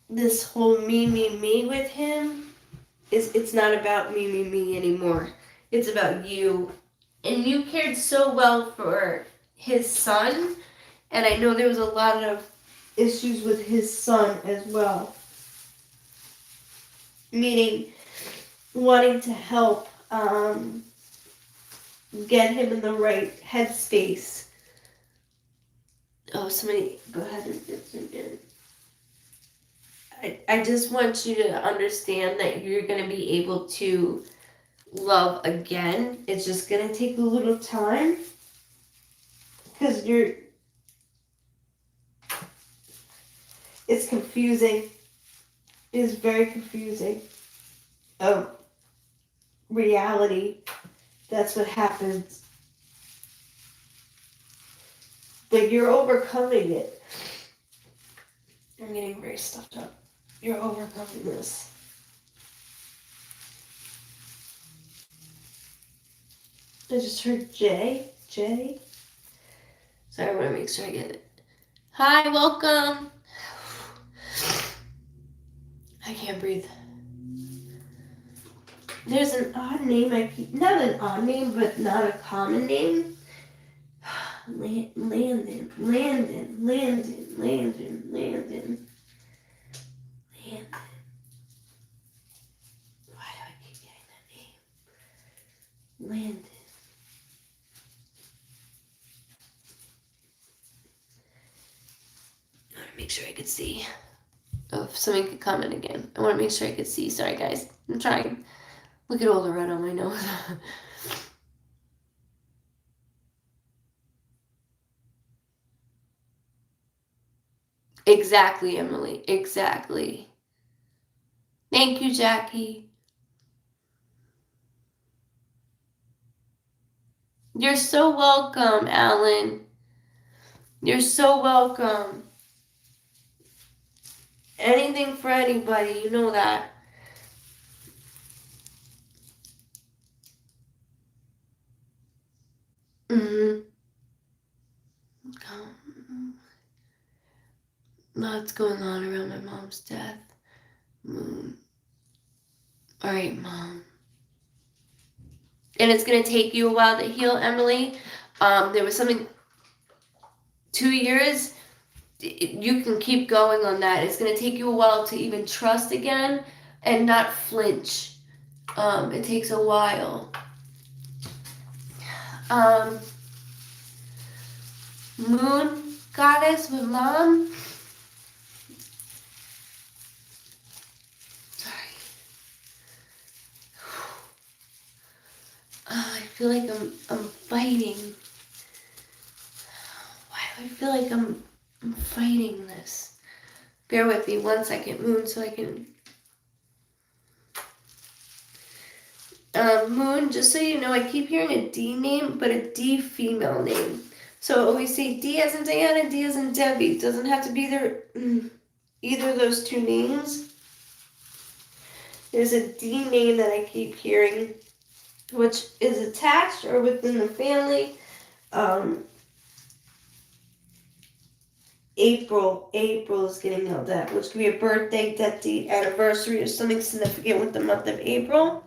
this whole me with him it's not about me anymore. It's about you. And you cared so well for his son, and I know there was a lot of issues with his son as well. Meaning wanting to help get him in the right headspace. Oh, somebody go ahead and get some in. I just want you to understand that you're going to be able to love again. It's just going to take a little time because it's confusing. It's very confusing of reality. That's what happens. But you're overcoming it. I'm getting very stuffed up. You're overcoming this. I just heard Jay. Sorry, I want to make sure I get it. Hi, welcome. I can't breathe. There's an odd name not an odd name, but not a common name. Landon. Why do I keep getting that name? Landon. I want to make sure I could see. Oh, if somebody could comment again. I want to make sure I could see. Sorry, guys. I'm trying. Look at all the red on my nose. Exactly, Emily. Exactly. Thank you, Jackie. You're so welcome, Alan. You're so welcome. Anything for anybody, you know that. Lots going on around my mom's death. Alright, Mom. And it's going to take you a while to heal, Emily. There was something, 2 years, you can keep going on that. It's going to take you a while to even trust again and not flinch. It takes a while. Moon goddess with Mom. Sorry. I feel like I'm fighting. Why do I feel like I'm fighting this? Bear with me 1 second, Moon, so I can... Moon, just so you know, I keep hearing a D name, but a D female name. So always say D as in Diana, D as in Debbie. It doesn't have to be either of those 2 names. There's a D name that I keep hearing, which is attached or within the family. April is getting yelled at, which could be a birthday, death date, anniversary, or something significant with the month of April.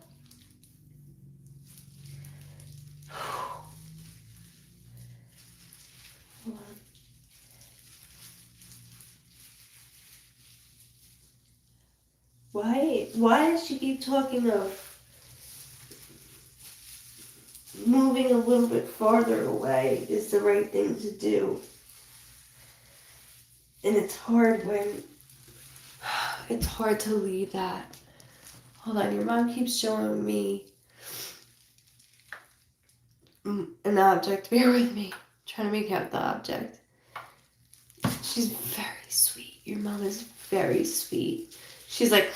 Why does she keep talking of moving a little bit farther away is the right thing to do? And it's hard to leave that. Hold on, your mom keeps showing me an object. Bear with me. I'm trying to make out the object. She's very sweet. Your mom is very sweet. She's like,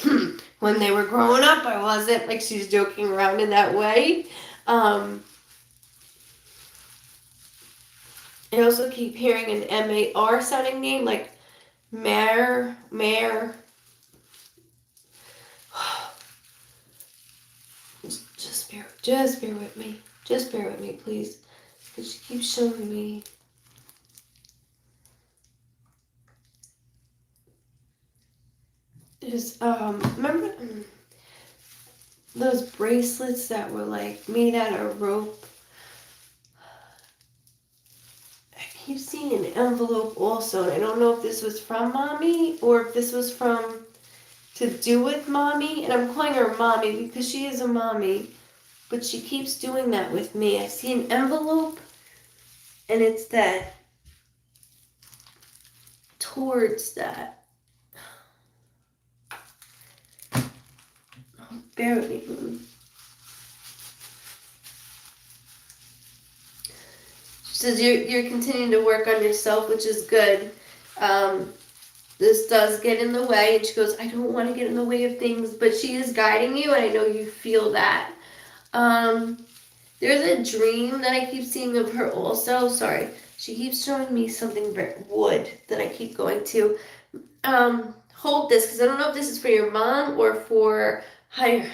when they were growing up, I wasn't. Like, she's joking around in that way. I also keep hearing an MAR sounding name, like Mare. Just bear with me. Just bear with me, please. Because she keeps showing me. There's, remember those bracelets that were like made out of rope? I keep seeing an envelope also, and I don't know if this was from Mommy or if this was from to do with Mommy, and I'm calling her Mommy because she is a mommy, but she keeps doing that with me. I see an envelope, and it's that towards that. Bear with me, Moon. She says you're continuing to work on yourself, which is good. This does get in the way, and she goes, I don't want to get in the way of things, but she is guiding you, and I know you feel that. There's a dream that I keep seeing of her also. Sorry, she keeps showing me something wood that I keep going to. Hold this, because I don't know if this is for your mom or for higher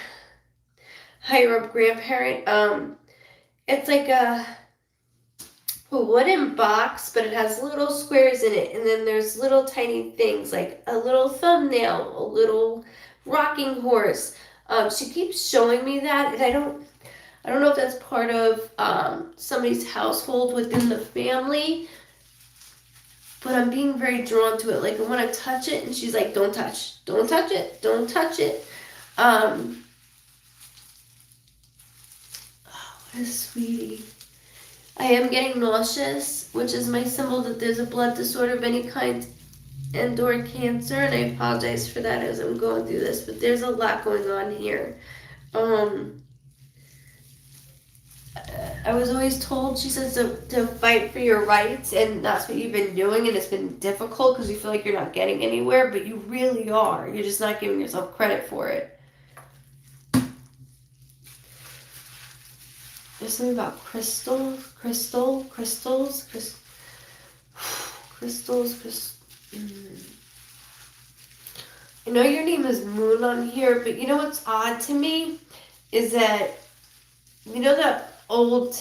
up grandparent. It's like a wooden box, but it has little squares in it, and then there's little tiny things like a little thumbnail, a little rocking horse. She keeps showing me that, and I don't know if that's part of somebody's household within the family, but I'm being very drawn to it. Like, I want to touch it, and she's like, don't touch it, don't touch it. Oh, what a sweetie. I am getting nauseous, which is my symbol that there's a blood disorder of any kind and or cancer, and I apologize for that as I'm going through this, but there's a lot going on here. I was always told, she says, to fight for your rights, and that's what you've been doing, and it's been difficult because you feel like you're not getting anywhere, but you really are. You're just not giving yourself credit for it. There's something about crystals. I know your name is Moon on here, but you know what's odd to me is that, you know, the old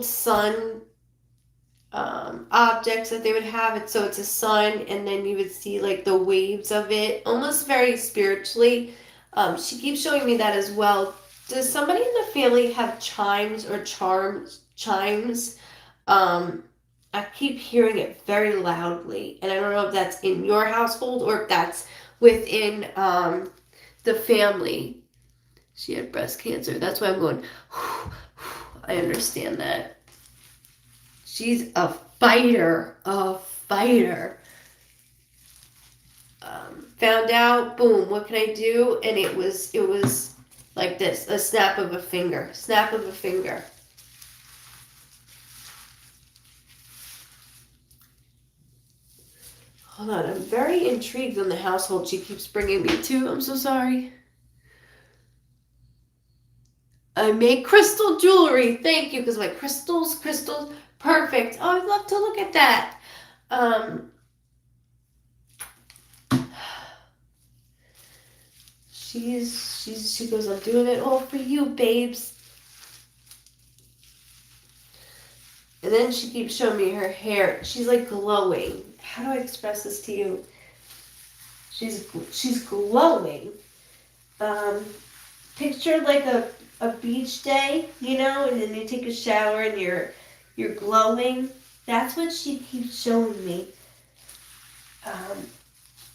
sun objects that they would have it, so it's a sun, and then you would see like the waves of it, almost very spiritually. She keeps showing me that as well. Does somebody in the family have chimes or chimes? I keep hearing it very loudly, and I don't know if that's in your household or if that's within the family. She had breast cancer. That's why I'm going, I understand that. She's a fighter. Found out, boom, what can I do? And it was like this, a snap of a finger. Hold on, I'm very intrigued on the household she keeps bringing me to. I'm so sorry. I make crystal jewelry. Thank you, because my crystals, perfect. Oh, I'd love to look at that. She goes, I'm doing it all for you, babes. And then she keeps showing me her hair. She's like glowing. How do I express this to you? She's glowing. Picture like a beach day, you know, and then you take a shower and you're glowing. That's what she keeps showing me.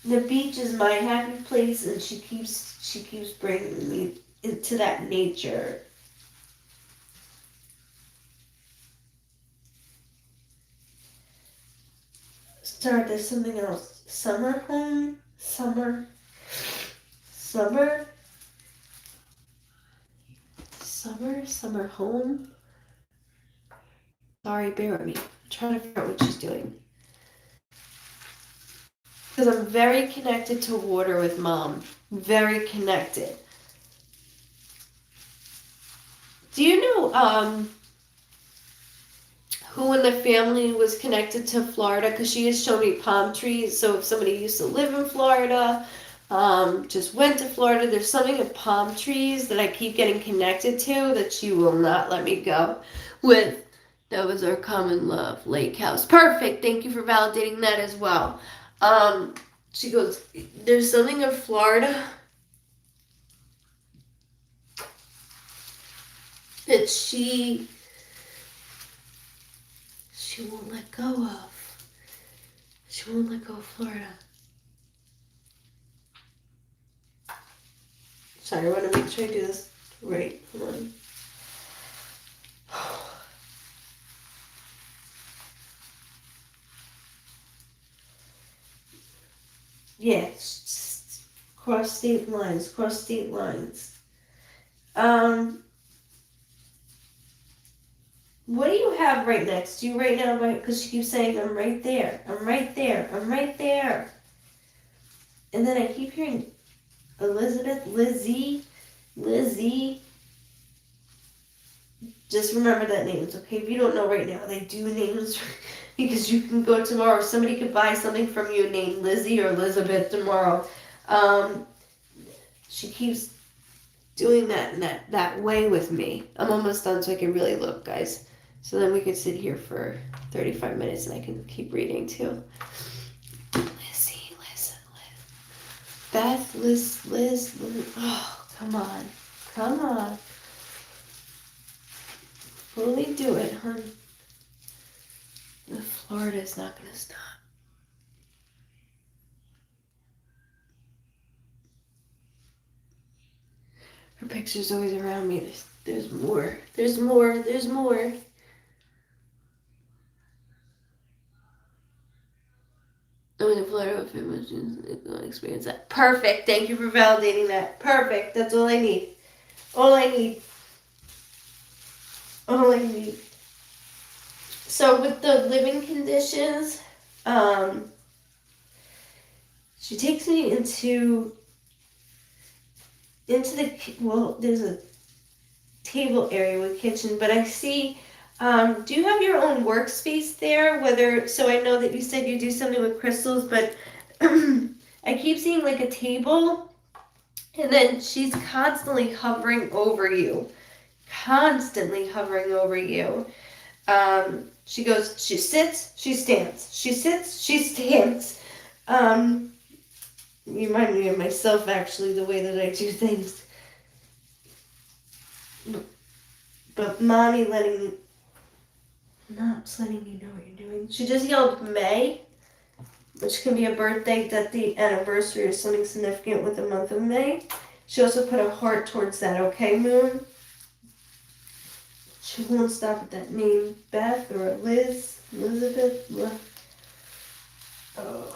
The beach is my happy place, and she keeps bringing me into that nature. Sorry, there's something else. Summer home? Summer home? Sorry, bear with me. I'm trying to figure out what she's doing. Because I'm very connected to water with Mom. Very connected. Do you know who in the family was connected to Florida, because she has shown me palm trees. So if somebody used to live in Florida, just went to Florida, there's something in palm trees that I keep getting connected to that she will not let me go with. That was our common love, lake house. Perfect. Thank you for validating that as well. She goes, there's something in Florida that she won't let go of. She won't let go of Florida. Sorry, I want to make sure I do this right. Hold on. Yeah, cross state lines, cross state lines. What do you have right next to you right now? Because she keeps saying, I'm right there, I'm right there, I'm right there. And then I keep hearing Elizabeth, Lizzie. Just remember that names, okay? If you don't know right now, they do names because you can go tomorrow. Somebody could buy something from you named Lizzie or Elizabeth tomorrow. She keeps doing that way with me. I'm almost done so I can really look, guys. So then we could sit here for 35 minutes and I can keep reading too. Lizzie, Beth, Liz. Oh, come on. Fully do it, hon. Florida's not gonna stop. Her picture's always around me. There's more. I went to Florida with him. Experience that. Perfect. Thank you for validating that. Perfect. That's all I need. All I need. So with the living conditions, she takes me into there's a table area with kitchen, but I see, do you have your own workspace there? So I know that you said you do something with crystals, but I keep seeing like a table, and then she's constantly hovering over you. She goes, she sits, she stands. She sits, she stands. You remind me of myself, actually, the way that I do things. But mommy letting you know what you're doing. She just yelled May, which can be a birthday, that the anniversary or something significant with the month of May. She also put a heart towards that, okay, Moon? She won't stop at that name. Beth or Liz, Elizabeth. Oh.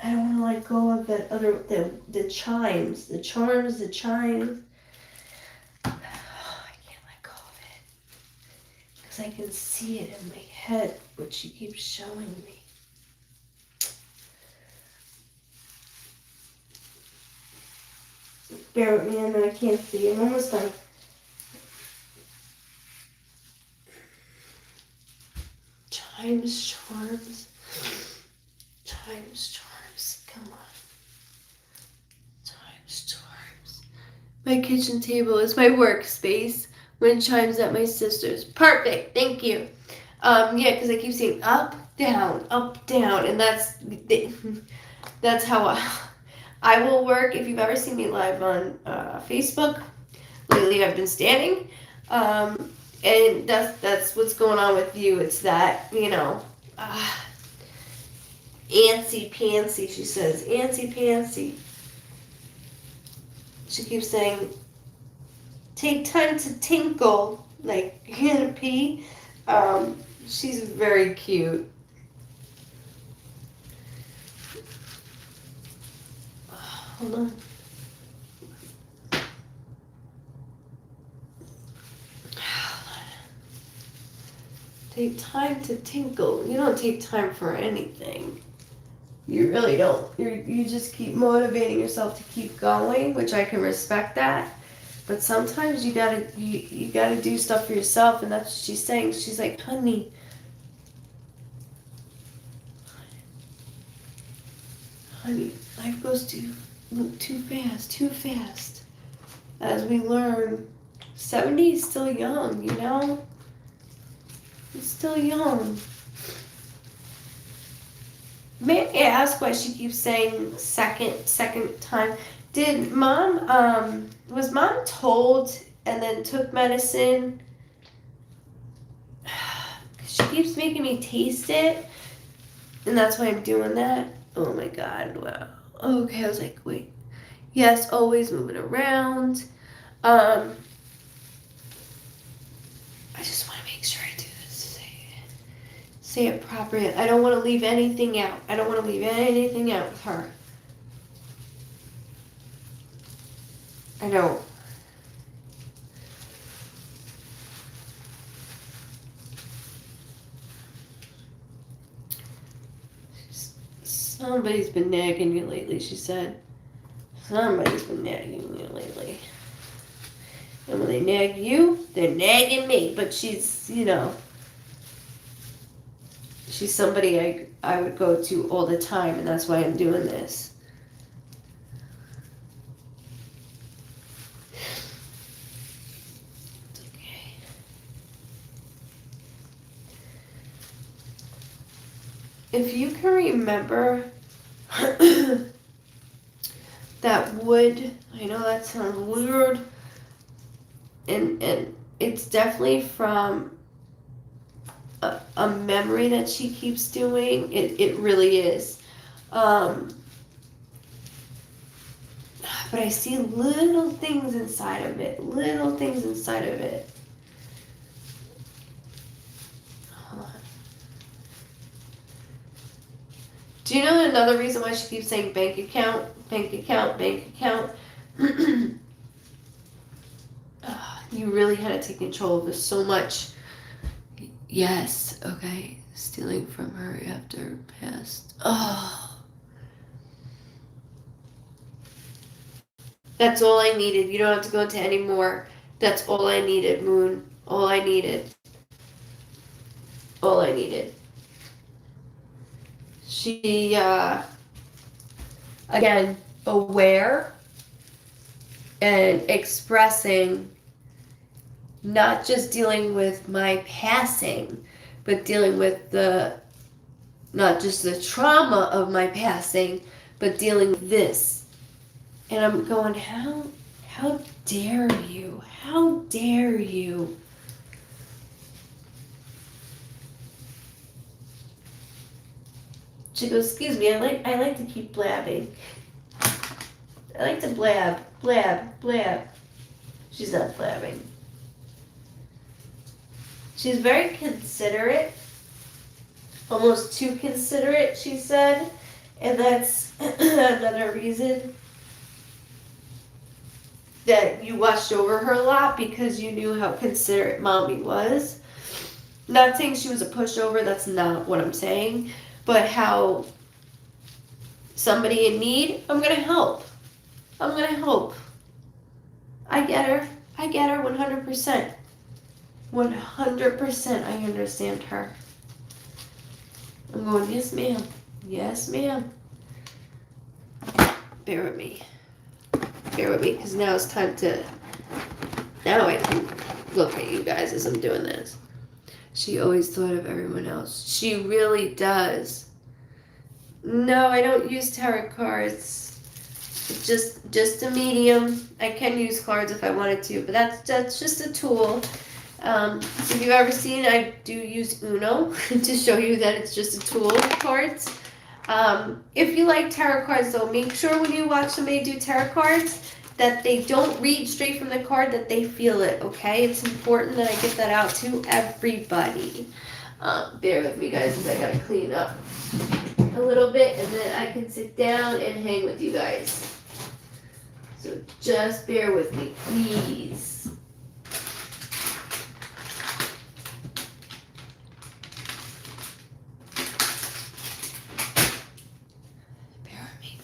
I don't want to let go of that other, the chimes, the charms, the chimes. Oh, I can't let go of it. Because I can see it in my head, what she keeps showing me. Bear with me, I know I can't see. I'm almost done. Chimes, charms. Come on. Chimes. My kitchen table is my workspace. When chimes at my sister's. Perfect. Thank you. Yeah, because I keep saying up, down, and that's how I will work. If you've ever seen me live on Facebook, lately I've been standing, and that's what's going on with you. It's that, antsy pantsy, she says. Antsy pantsy. She keeps saying, take time to tinkle, like you're gonna pee. She's very cute. Hold on. Take time to tinkle. You don't take time for anything. You really don't. You just keep motivating yourself to keep going, which I can respect that. But sometimes you gotta do stuff for yourself, and that's what she's saying. She's like, honey, life goes too fast. As we learn, 70 is still young, you know? It's still young. May I ask why she keeps saying second time? Did mom, was mom told and then took medicine? She keeps making me taste it, and that's why I'm doing that. Oh my god, wow. Okay, I was like, wait. Yes, always moving around. I just want to make sure I do this. Say it properly. I don't want to leave anything out. I don't want to leave anything out with her. I don't. Somebody's been nagging you lately, she said. Somebody's been nagging you lately. And when they nag you, they're nagging me. But she's, you know, she's somebody I would go to all the time, and that's why I'm doing this. It's okay. If you can remember that wood, I know that sounds weird, and it's definitely from a memory that she keeps doing. It really is. But I see little things inside of it. Little things inside of it. Hold on. Do you know another reason why she keeps saying bank account, bank account, bank account? You really had to take control of this so much. Yes, okay. Stealing from her after past. Oh. That's all I needed. You don't have to go into any more. That's all I needed, Moon. All I needed. All I needed. She, again, aware and expressing, not just dealing with my passing, but dealing with not just the trauma of my passing, but dealing with this. And I'm going, how dare you? How dare you? She goes, excuse me, I like to keep blabbing. I like to blab. She's not blabbing. She's very considerate, almost too considerate, she said. And that's another reason that you watched over her a lot, because you knew how considerate mommy was. Not saying she was a pushover, that's not what I'm saying, but how somebody in need, I'm gonna help. I get her 100%. 100% I understand her. I'm going, yes ma'am, bear with me, because now it's time to, now I can look at you guys as I'm doing this. She always thought of everyone else. She really does. No, I don't use tarot cards. Just a medium. I can use cards if I wanted to, but that's just a tool. If you've ever seen, I do use Uno to show you that it's just a tool, cards. If you like tarot cards though, make sure when you watch somebody do tarot cards that they don't read straight from the card, that they feel it, okay? It's important that I get that out to everybody. Bear with me guys, because I gotta clean up a little bit, and then I can sit down and hang with you guys. So just bear with me, please. Bear with me.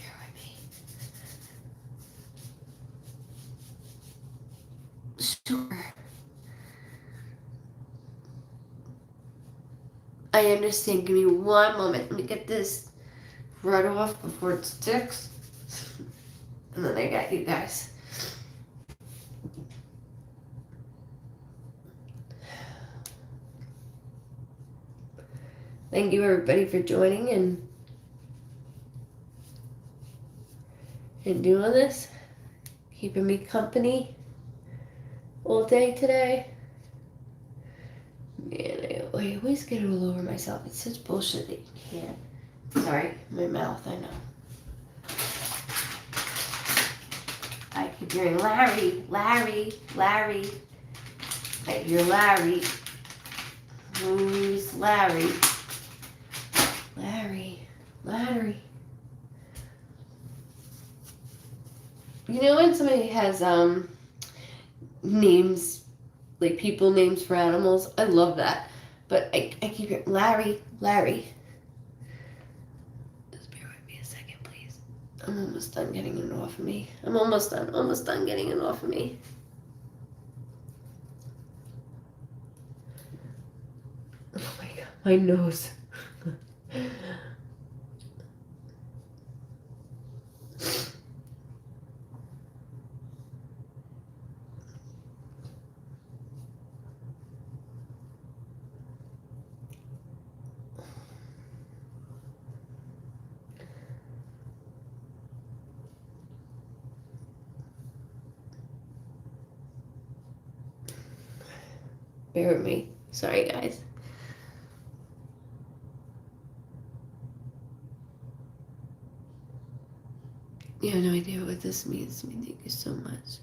Sure. I understand. Give me one moment. Let me get this right off before it sticks. And then I got you guys. Thank you everybody for joining and doing this. Keeping me company all day today. Man, I always get all over myself. It's such bullshit that you can't. Sorry, my mouth, I know. I keep hearing Larry, Larry, Larry. I hear Larry. Who's Larry? Larry, Larry. You know when somebody has names, like people names for animals? I love that. But I keep hearing Larry, Larry. Just bear with me a second, please. I'm almost done getting it off of me. I'm almost done getting it off of me. Oh my god, my nose. Bear with me. Sorry, guys. You have no idea what this means to me. Thank you so much.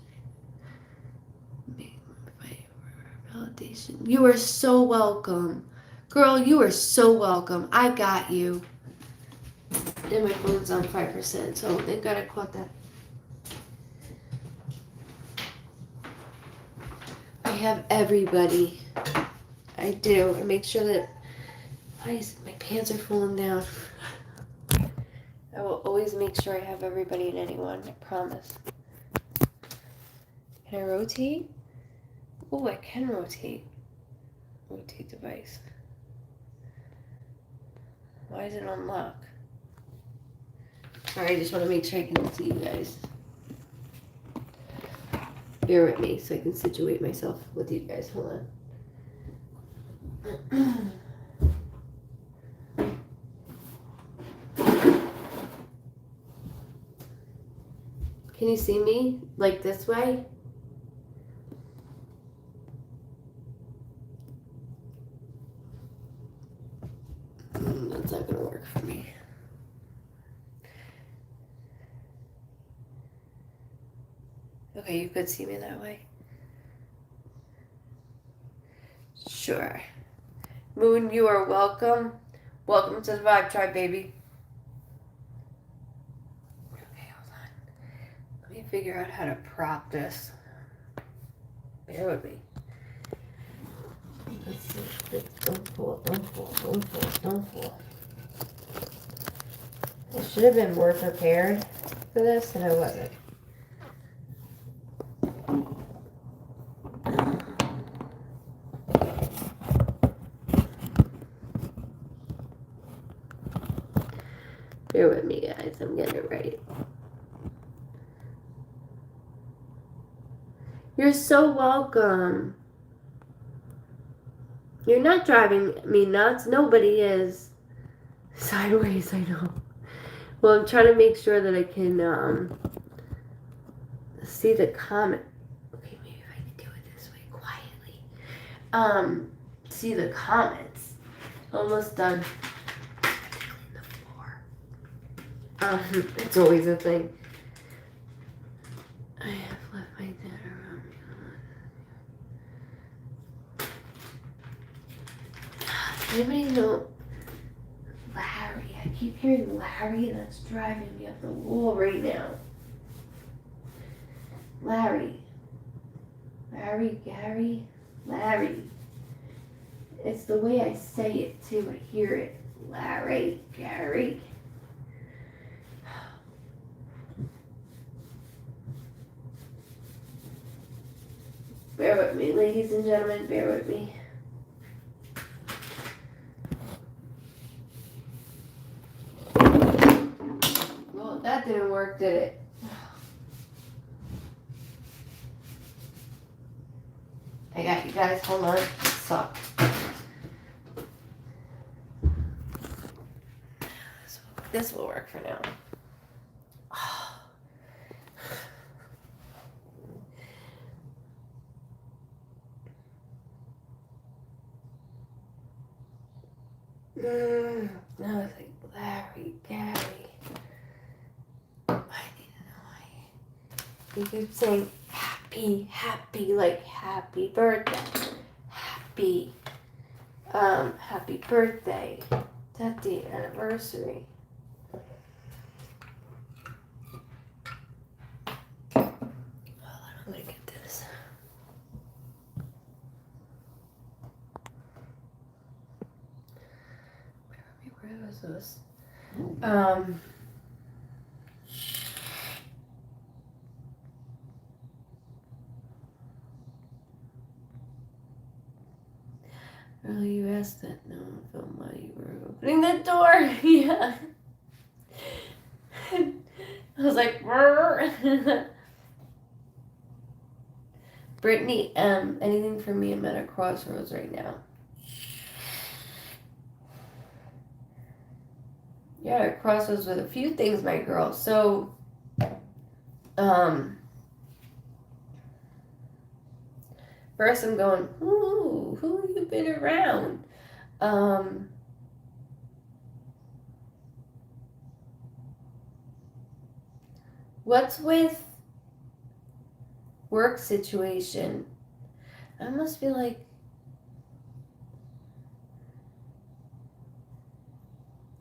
Validation. You are so welcome. Girl, you are so welcome. I got you. And my phone's on 5%, so thank God I caught that. I have everybody. I do. I make sure that my pants are falling down. I will always make sure I have everybody and anyone. I promise. Can I rotate? Oh, I can rotate. Rotate device. Why is it on lock? Sorry, I just want to make sure I can see you guys. Bear with me so I can situate myself with you guys. Hold on. Can you see me? Like this way? That's not going to work for me. Okay, you could see me that way. Sure. Moon, you are welcome. Welcome to the Vibe Tribe, baby. Okay, hold on. Let me figure out how to prop this. Bear with me. Let's see. Don't fall, don't fall, don't fall, don't fall. I should have been more prepared for this, and I wasn't. Bear with me, guys. I'm getting it right. You're so welcome. You're not driving me nuts. Nobody is. Sideways, I know. Well, I'm trying to make sure that I can see the comment. Okay, maybe if I can do it this way quietly. See the comments. Almost done. It's always a thing. I have left my dad around. Anybody know Larry? I keep hearing Larry, and that's driving me up the wall right now. Larry. Larry, Gary, Larry. It's the way I say it too. I hear it. Larry, Gary. Bear with me, ladies and gentlemen, bear with me. Well, that didn't work, did it? I got you guys, hold on. Suck. This will work for now. Now it's like Larry, Gary. I need to know why. You keep saying happy, like happy birthday. Happy birthday. That's the anniversary. Hold on, I'm gonna get this. Where was this? Earlier you asked that. No, I felt why you were opening the door. Yeah. I was like, Brittany, anything for me? I'm at a crossroads right now. Yeah, at a crossroads with a few things, my girl. So, first I'm going, ooh, who have you been around? What's with work situation? I must feel like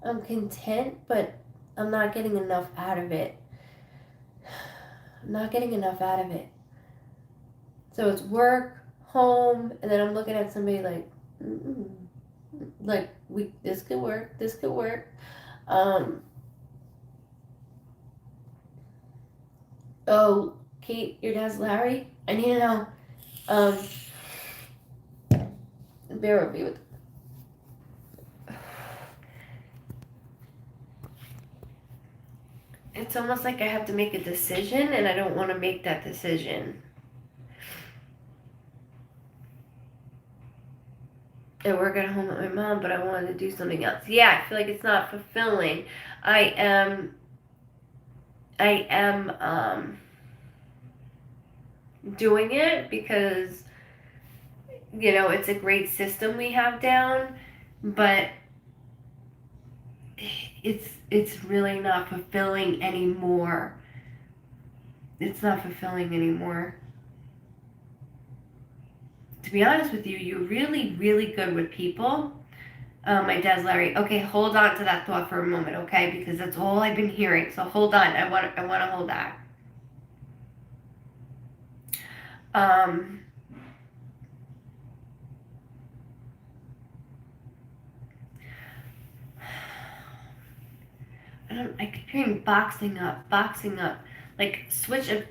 I'm content, but I'm not getting enough out of it. So it's work, home, and then I'm looking at somebody like, this could work. Oh, Kate, your dad's Larry? I need to know. Bear with me with. It's almost like I have to make a decision, and I don't want to make that decision. I work at home with my mom, but I wanted to do something else. Yeah, I feel like it's not fulfilling. I am doing it because, it's a great system we have down, but it's really not fulfilling anymore. To be honest with you, you're really, really good with people. My dad's Larry. Okay, hold on to that thought for a moment, okay? Because that's all I've been hearing. So hold on. I want to hold that. I keep hearing boxing up. Like switch of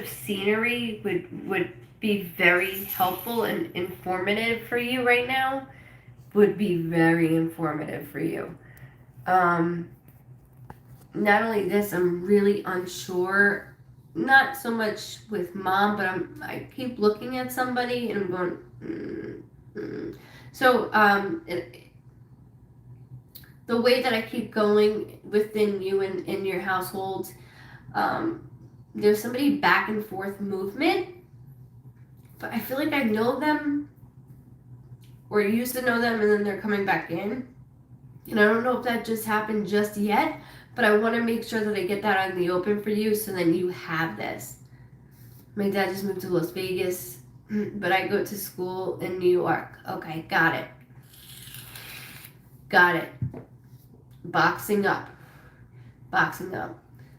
scenery would be very helpful and informative for you right now. Would be very informative for you. Not only this, I'm really unsure. Not so much with mom, but I keep looking at somebody and I'm going. So the way that I keep going within you and in your household, there's somebody back and forth movement, but I feel like I know them or used to know them and then they're coming back in. And I don't know if that just happened just yet, but I want to make sure that I get that out in the open for you so then you have this. My dad just moved to Las Vegas, but I go to school in New York. Okay, got it. Boxing up.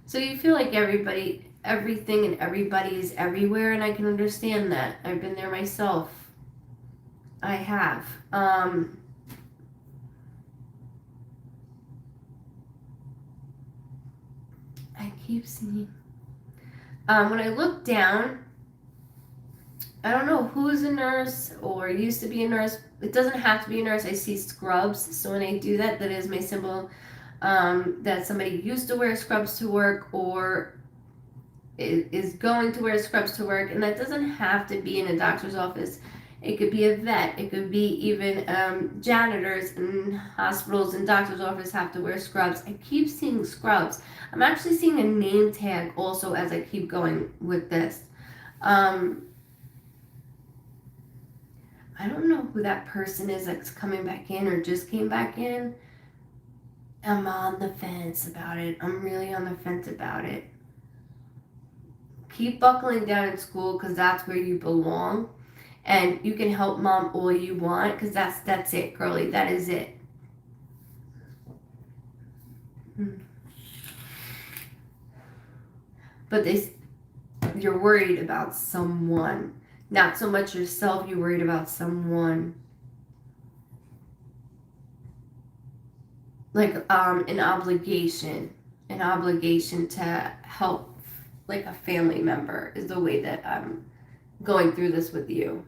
So you feel like everything and everybody is everywhere, and I can understand that. I've been there myself. I have. I keep seeing. When I look down, I don't know who's a nurse or used to be a nurse. It doesn't have to be a nurse. I see scrubs. So when I do that, that is my symbol that somebody used to wear scrubs to work or is going to wear scrubs to work. And that doesn't have to be in a doctor's office. It could be a vet. It could be even janitors in hospitals and doctor's office have to wear scrubs. I keep seeing scrubs. I'm actually seeing a name tag also as I keep going with this. Um, I don't know who that person is that's coming back in or just came back in. I'm on the fence about it. I'm really on the fence about it. Keep buckling down in school because that's where you belong. And you can help mom all you want because that's it, girlie. That is it. But you're worried about someone. Not so much yourself, you're worried about someone. Like an obligation to help like a family member is the way that I'm going through this with you.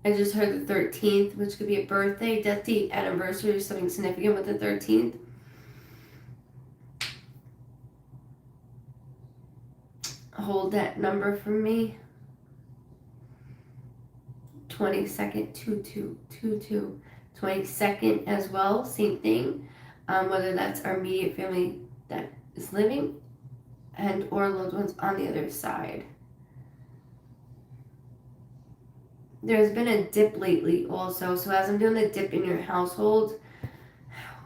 I just heard the 13th, which could be a birthday, death date, anniversary, or something significant with the 13th. Hold that number for me. 22nd, 2222. 22nd as well, same thing. Whether that's our immediate family that is living and or loved ones on the other side. There's been a dip lately also. So as I'm doing the dip in your household,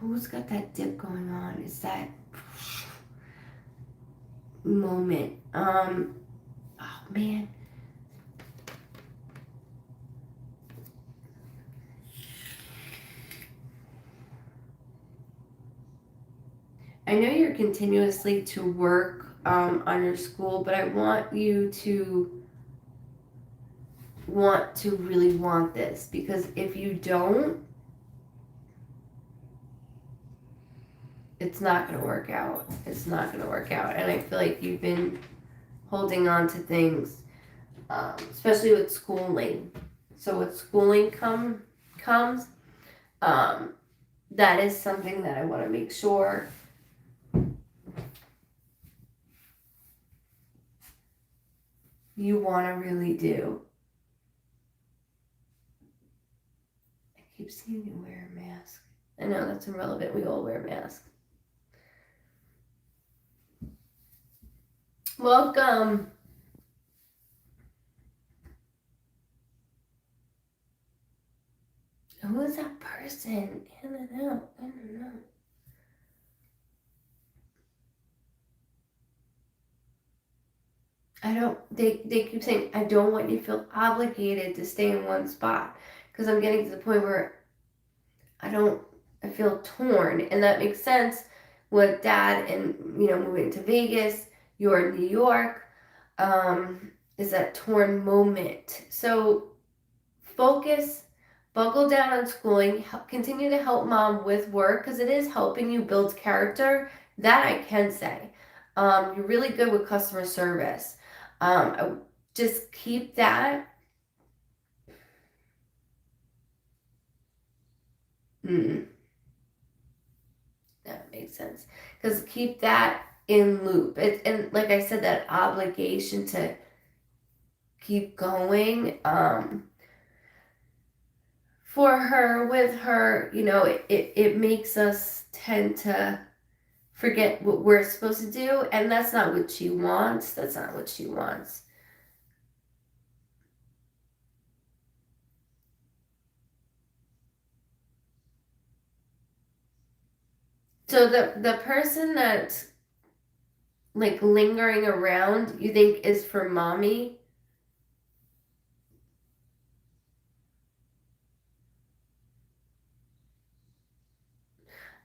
who's got that dip going on? Is that moment? Oh man. I know you're continuously to work on your school, but I want you to really want this because if you don't, it's not going to work out. It's not going to work out. And I feel like you've been holding on to things, especially with schooling. So with schooling comes, that is something that I want to make sure you want to really do. I keep seeing you wear a mask. I know that's irrelevant. We all wear masks. Welcome. Who is that person? In and out. In and out. They keep saying, I don't want you to feel obligated to stay in one spot. Because I'm getting to the point where I feel torn. And that makes sense with dad and, moving to Vegas, you're in New York, is that torn moment. So focus, buckle down on schooling, continue to help mom with work because it is helping you build character. That I can say. You're really good with customer service. Just keep that. That makes sense. Because keep that in loop. And like I said, that obligation to keep going. For her, with her, it makes us tend to forget what we're supposed to do. And that's not what she wants. That's not what she wants. So the person that's like lingering around, you think is for mommy?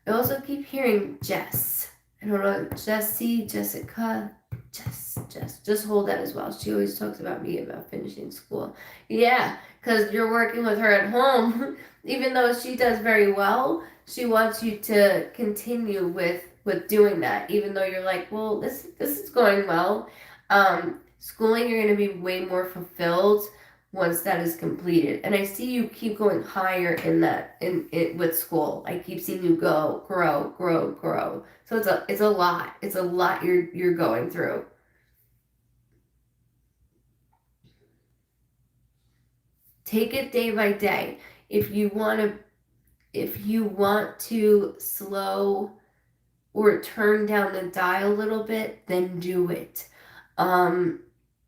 I also keep hearing Jess. I don't know, Jessie, Jessica, Jess. Just hold that as well. She always talks about me about finishing school. Yeah, because you're working with her at home. Even though she does very well, she wants you to continue with doing that. Even though you're like, well, this is going well. schooling, you're going to be way more fulfilled once that is completed. And I see you keep going higher in that in it with school. I keep seeing you grow. So it's a lot. It's a lot you're going through. Take it day by day. If you want to slow or turn down the dial a little bit, then do it.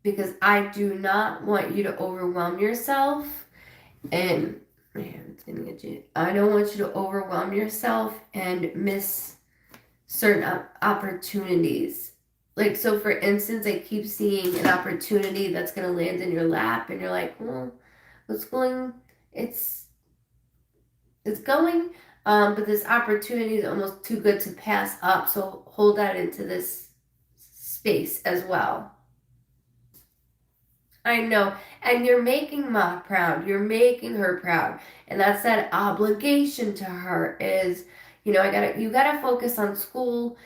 Because I do not want you to overwhelm yourself. And man, it's gonna get you. I don't want you to overwhelm yourself and miss certain opportunities. Like, so for instance, I keep seeing an opportunity that's gonna land in your lap, and you're like, well, what's going? It's it's going, but this opportunity is almost too good to pass up. So hold that into this space as well. I know, and you're making Ma proud. You're making her proud, and that's that obligation to her. Is you gotta focus on school,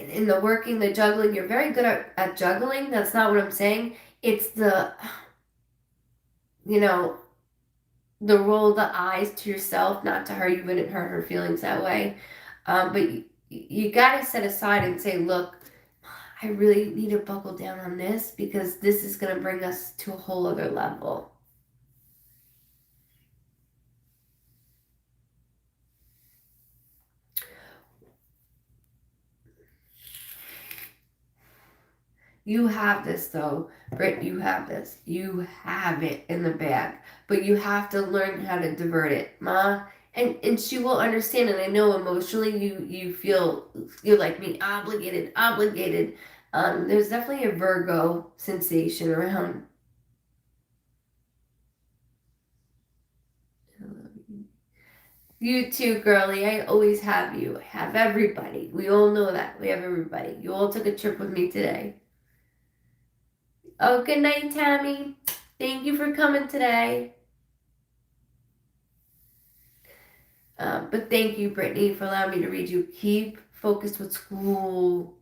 in the working, the juggling. You're very good at juggling. That's not what I'm saying. It's you know the roll of the eyes to yourself, not to her. You wouldn't hurt her feelings that way. But you got to set aside and say, look, I really need to buckle down on this because this is going to bring us to a whole other level. You have this though, Britt, you have this. You have it in the bag. But you have to learn how to divert it. Ma, and she will understand, and I know emotionally you feel, you're like me, obligated. There's definitely a Virgo sensation around. You too, girly. I always have you. I have everybody. We all know that. We have everybody. You all took a trip with me today. Oh, good night, Tammy. Thank you for coming today. But thank you, Brittany, for allowing me to read you. Keep focused with school.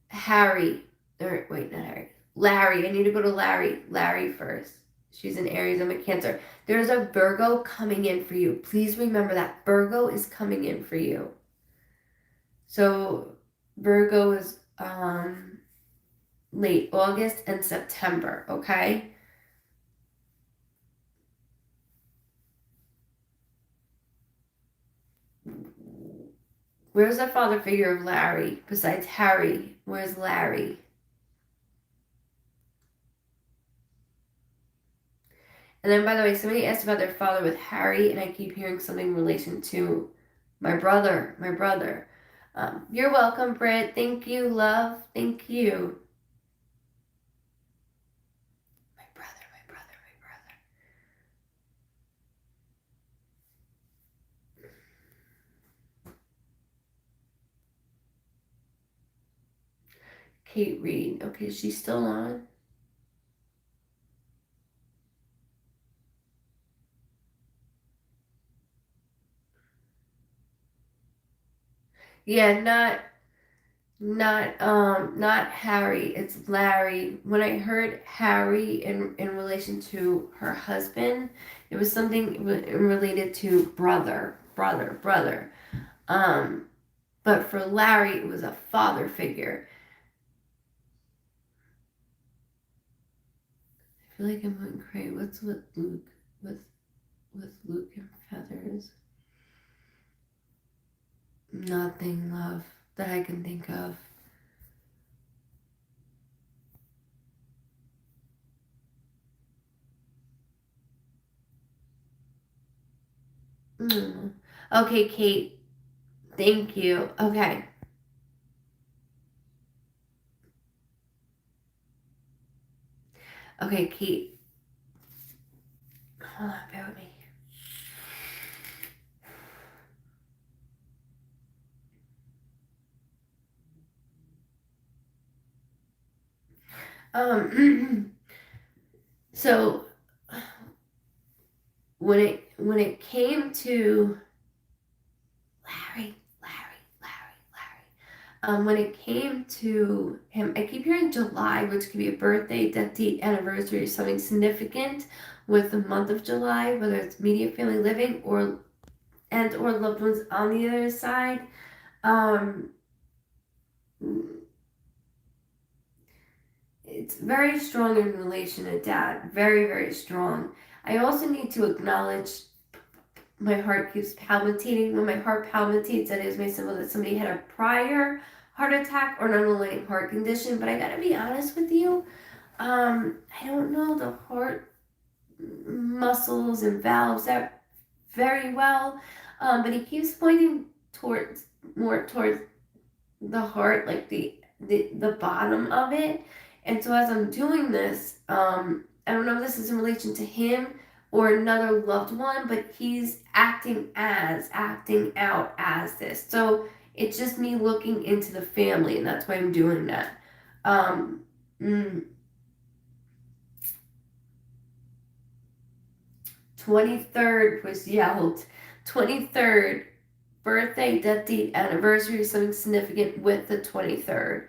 Harry, or wait, not Harry. Larry. I need to go to Larry. Larry first. She's in Aries. I'm a Cancer. There's a Virgo coming in for you. Please remember that Virgo is coming in for you. So Virgo is late August and September. Okay. Where's the father figure of Larry besides Harry? Where's Larry? And then, by the way, somebody asked about their father with Harry, and I keep hearing something in relation to my brother. You're welcome, Britt. Thank you, love. Thank you. My brother. Kate Reed. Okay, she's still on. Yeah, not Harry. It's Larry. When I heard Harry in relation to her husband, it was something related to brother. But for Larry, it was a father figure. I feel like I'm going crazy. What's with Luke? With Luke and feathers? Nothing, love, that I can think of. Okay, Kate. Thank you. Okay. Okay, Kate. Hold on, bear with me. So when it came to Larry, When it came to him, I keep hearing July, which could be a birthday, death date, anniversary, or something significant with the month of July, whether it's immediate family living or loved ones on the other side. Um, it's very strong in relation to dad. Very, very strong. I also need to acknowledge my heart keeps palpitating. When my heart palpitates, that is my symbol that somebody had a prior heart attack or an underlying heart condition. But I gotta be honest with you, I don't know the heart muscles and valves that very well. But he keeps pointing towards the heart, like the bottom of it. And so as I'm doing this, I don't know if this is in relation to him or another loved one, but he's acting out as this. So it's just me looking into the family, and that's why I'm doing that. Um, mm, 23rd was yelled. 23rd, birthday, death date, anniversary, something significant with the 23rd.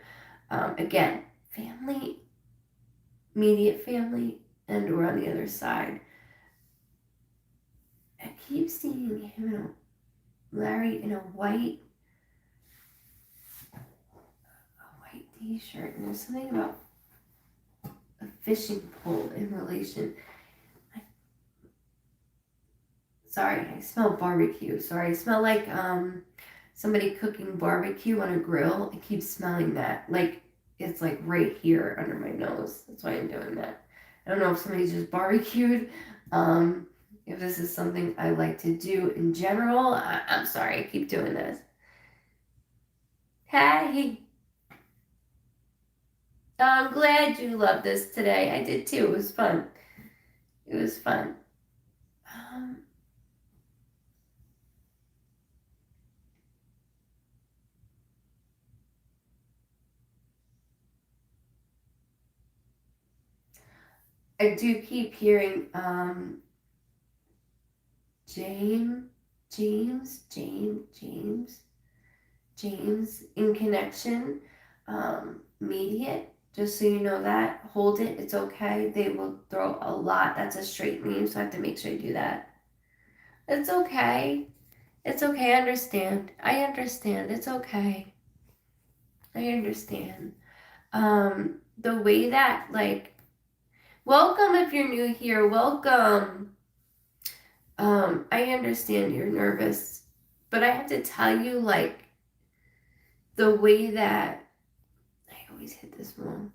Again, family, immediate family, and or on the other side. I keep seeing him Larry in a white t-shirt, and there's something about a fishing pole in relation. Sorry, I smell barbecue. Sorry, I smell like somebody cooking barbecue on a grill. I keep smelling that. Like it's like right here under my nose. That's why I'm doing that. I don't know if somebody just barbecued. If this is something I like to do in general, I'm sorry. I keep doing this. Hey, I'm glad you loved this today. I did too. It was fun. It was fun. Um, I do keep hearing James, James, James, James, James in connection. Immediate. Just so you know that. Hold it. It's okay. They will throw a lot. That's a straight name, so I have to make sure I do that. It's okay. It's okay. I understand. I understand. It's okay. I understand. The way that like welcome if you're new here. Welcome. I understand you're nervous, but I have to tell you, like, the way that I always hit this wrong.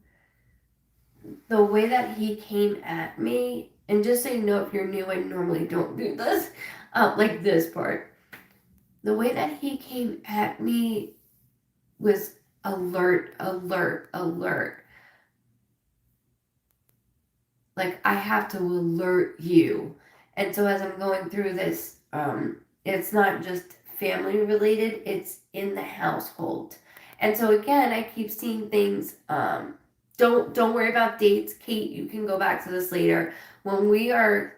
The way that he came at me, and just so you know, if you're new, I normally don't do this, like this part. The way that he came at me was alert, alert, alert. Like I have to alert you. And so as I'm going through this, it's not just family related, it's in the household. And so again, I keep seeing things, don't worry about dates. Kate, you can go back to this later. When we are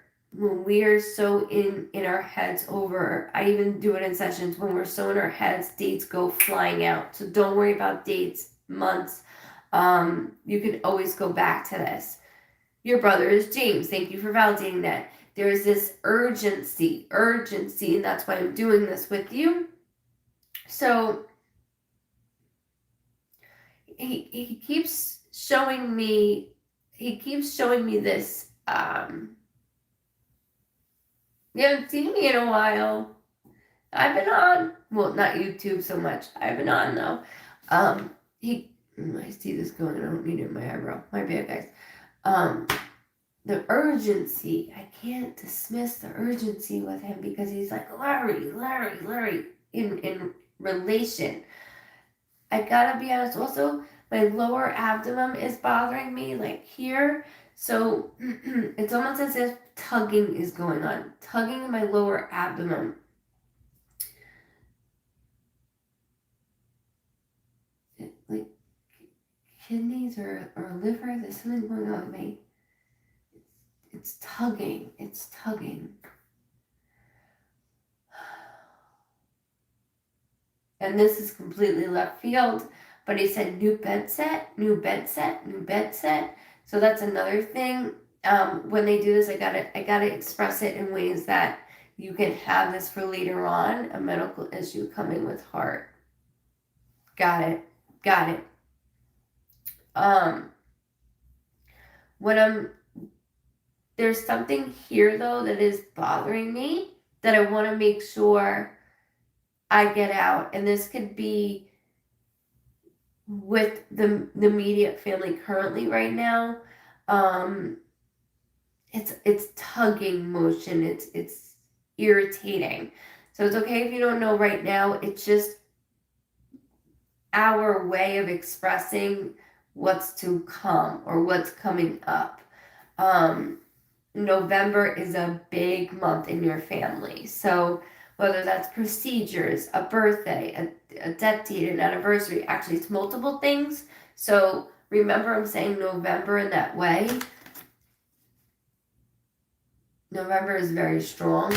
so in our heads over, I even do it in sessions, when we're so in our heads, dates go flying out. So don't worry about dates, months. You can always go back to this. Your brother is James. Thank you for validating that. There is this urgency, and that's why I'm doing this with you. So he keeps showing me this. You haven't seen me in a while. I've been on, well, not YouTube so much. I've been on though. I see this going. I don't need it in my eyebrow. My bad, guys. The urgency, I can't dismiss the urgency with him because he's like, Larry, in relation. I gotta be honest, also, my lower abdomen is bothering me, like here. So it's almost as if tugging is going on, tugging in my lower abdomen. Like kidneys or liver, there's something going on with me. It's tugging. and this is completely left field, but he said new bed set, new bed set, new bed set. So that's another thing. When they do this, I gotta express it in ways that you can have this for later on, a medical issue coming with heart. Got it. Got it. Um, when there's something here though that is bothering me that I want to make sure I get out, and this could be with the immediate family currently right now. Um, it's tugging motion. It's irritating. So it's okay if you don't know right now. It's just our way of expressing what's to come or what's coming up. Um, November is a big month in your family. So whether that's procedures, a birthday, a death date, an anniversary, actually it's multiple things. So remember I'm saying November in that way. November is very strong.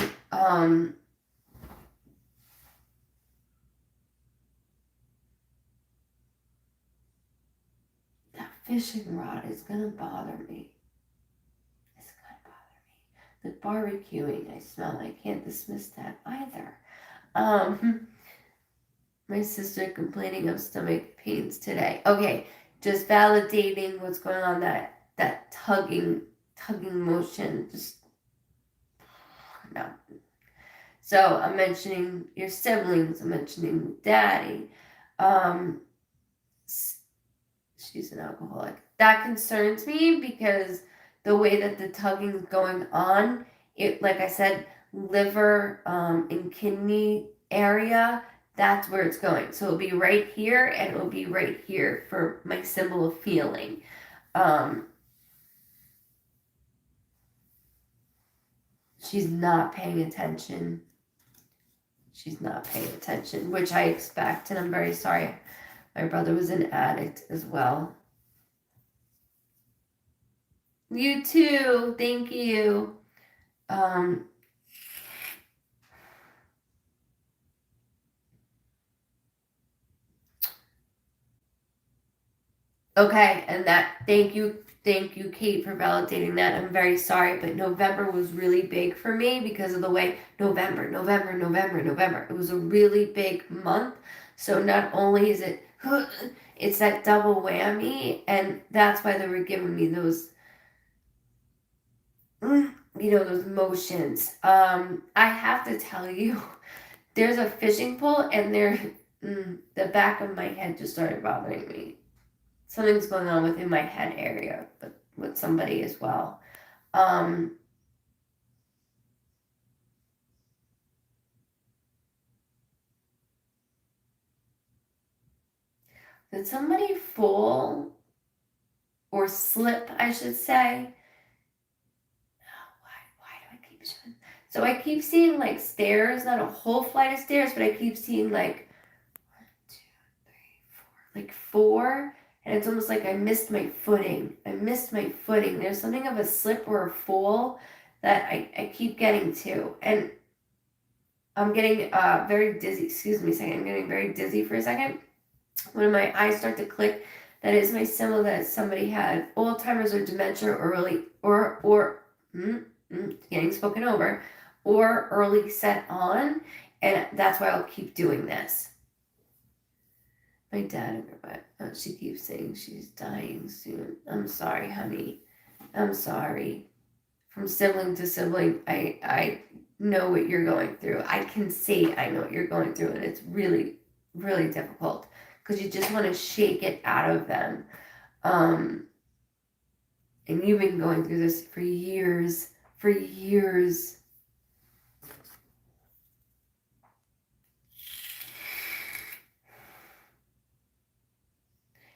That fishing rod is gonna bother me. It's gonna bother me. The barbecuing I smell, I can't dismiss that either. My sister complaining of stomach pains today. Okay, just validating what's going on, that tugging motion. Just no. So I'm mentioning your siblings. I'm mentioning daddy. Um, she's an alcoholic. That concerns me because the way that the tugging is going on, it, like I said, liver and kidney area, that's where it's going. So it'll be right here and it'll be right here for my symbol of feeling. She's not paying attention. She's not paying attention, which I expect, and I'm very sorry. My brother was an addict as well. You too. Thank you. Okay, and thank you, Kate, for validating that. I'm very sorry, but November was really big for me because of the way November. It was a really big month. So not only is it, it's that double whammy, and that's why they were giving me those, those motions. I have to tell you, there's a fishing pole, and the back of my head just started bothering me. Something's going on within my head area, but with somebody as well. Did somebody fall or slip, I should say? Why do I keep showing? So I keep seeing like stairs, not a whole flight of stairs, but I keep seeing like 1, 2, 3, 4, like 4. And it's almost like I missed my footing. There's something of a slip or a fall that I keep getting to. And I'm getting very dizzy. Excuse me a second. I'm getting very dizzy for a second. When my eyes start to click, that is my symbol that somebody had Alzheimer's or dementia early, or getting spoken over, or early set on. And that's why I'll keep doing this. My dad, she keeps saying she's dying soon. I'm sorry, honey. I'm sorry. From sibling to sibling, I know what you're going through. I can see I know what you're going through, and it's really, really difficult because you just want to shake it out of them. And you've been going through this for years.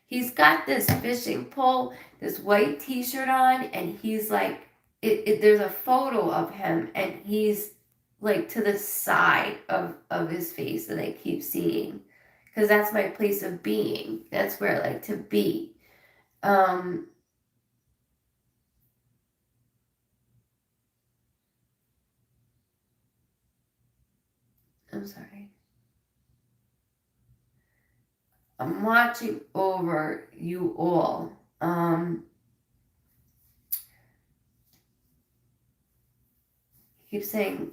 He's got this fishing pole, this white t-shirt on, and he's like, there's a photo of him, and he's like to the side of his face that I keep seeing. Because that's my place of being. That's where I like to be. I'm sorry. I'm watching over you all. He keeps saying,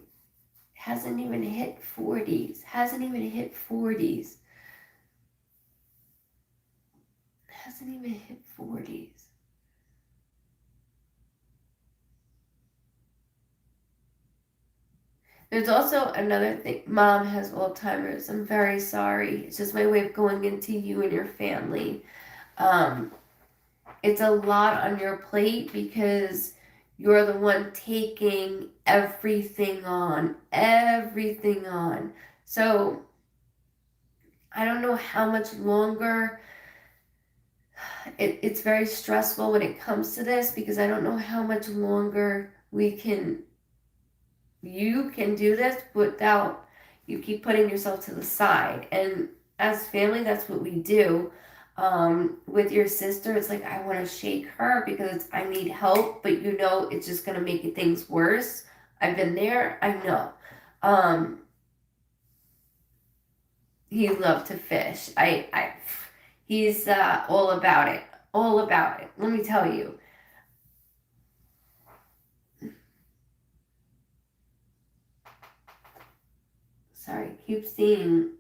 hasn't even hit 40s. Hasn't even hit 40s. Hasn't even hit 40s. There's also another thing. Mom has Alzheimer's. I'm very sorry. It's just my way of going into you and your family. Um, it's a lot on your plate because you're the one taking everything on. Everything on. So I don't know how much longer. It's very stressful when it comes to this because I don't know how much longer you can do this without you keep putting yourself to the side. And as family, that's what we do. With your sister, it's like I want to shake her because I need help, but it's just gonna make things worse. I've been there. I know. Um, he loved to fish. He's all about it. All about it. Let me tell you. Sorry, keep seeing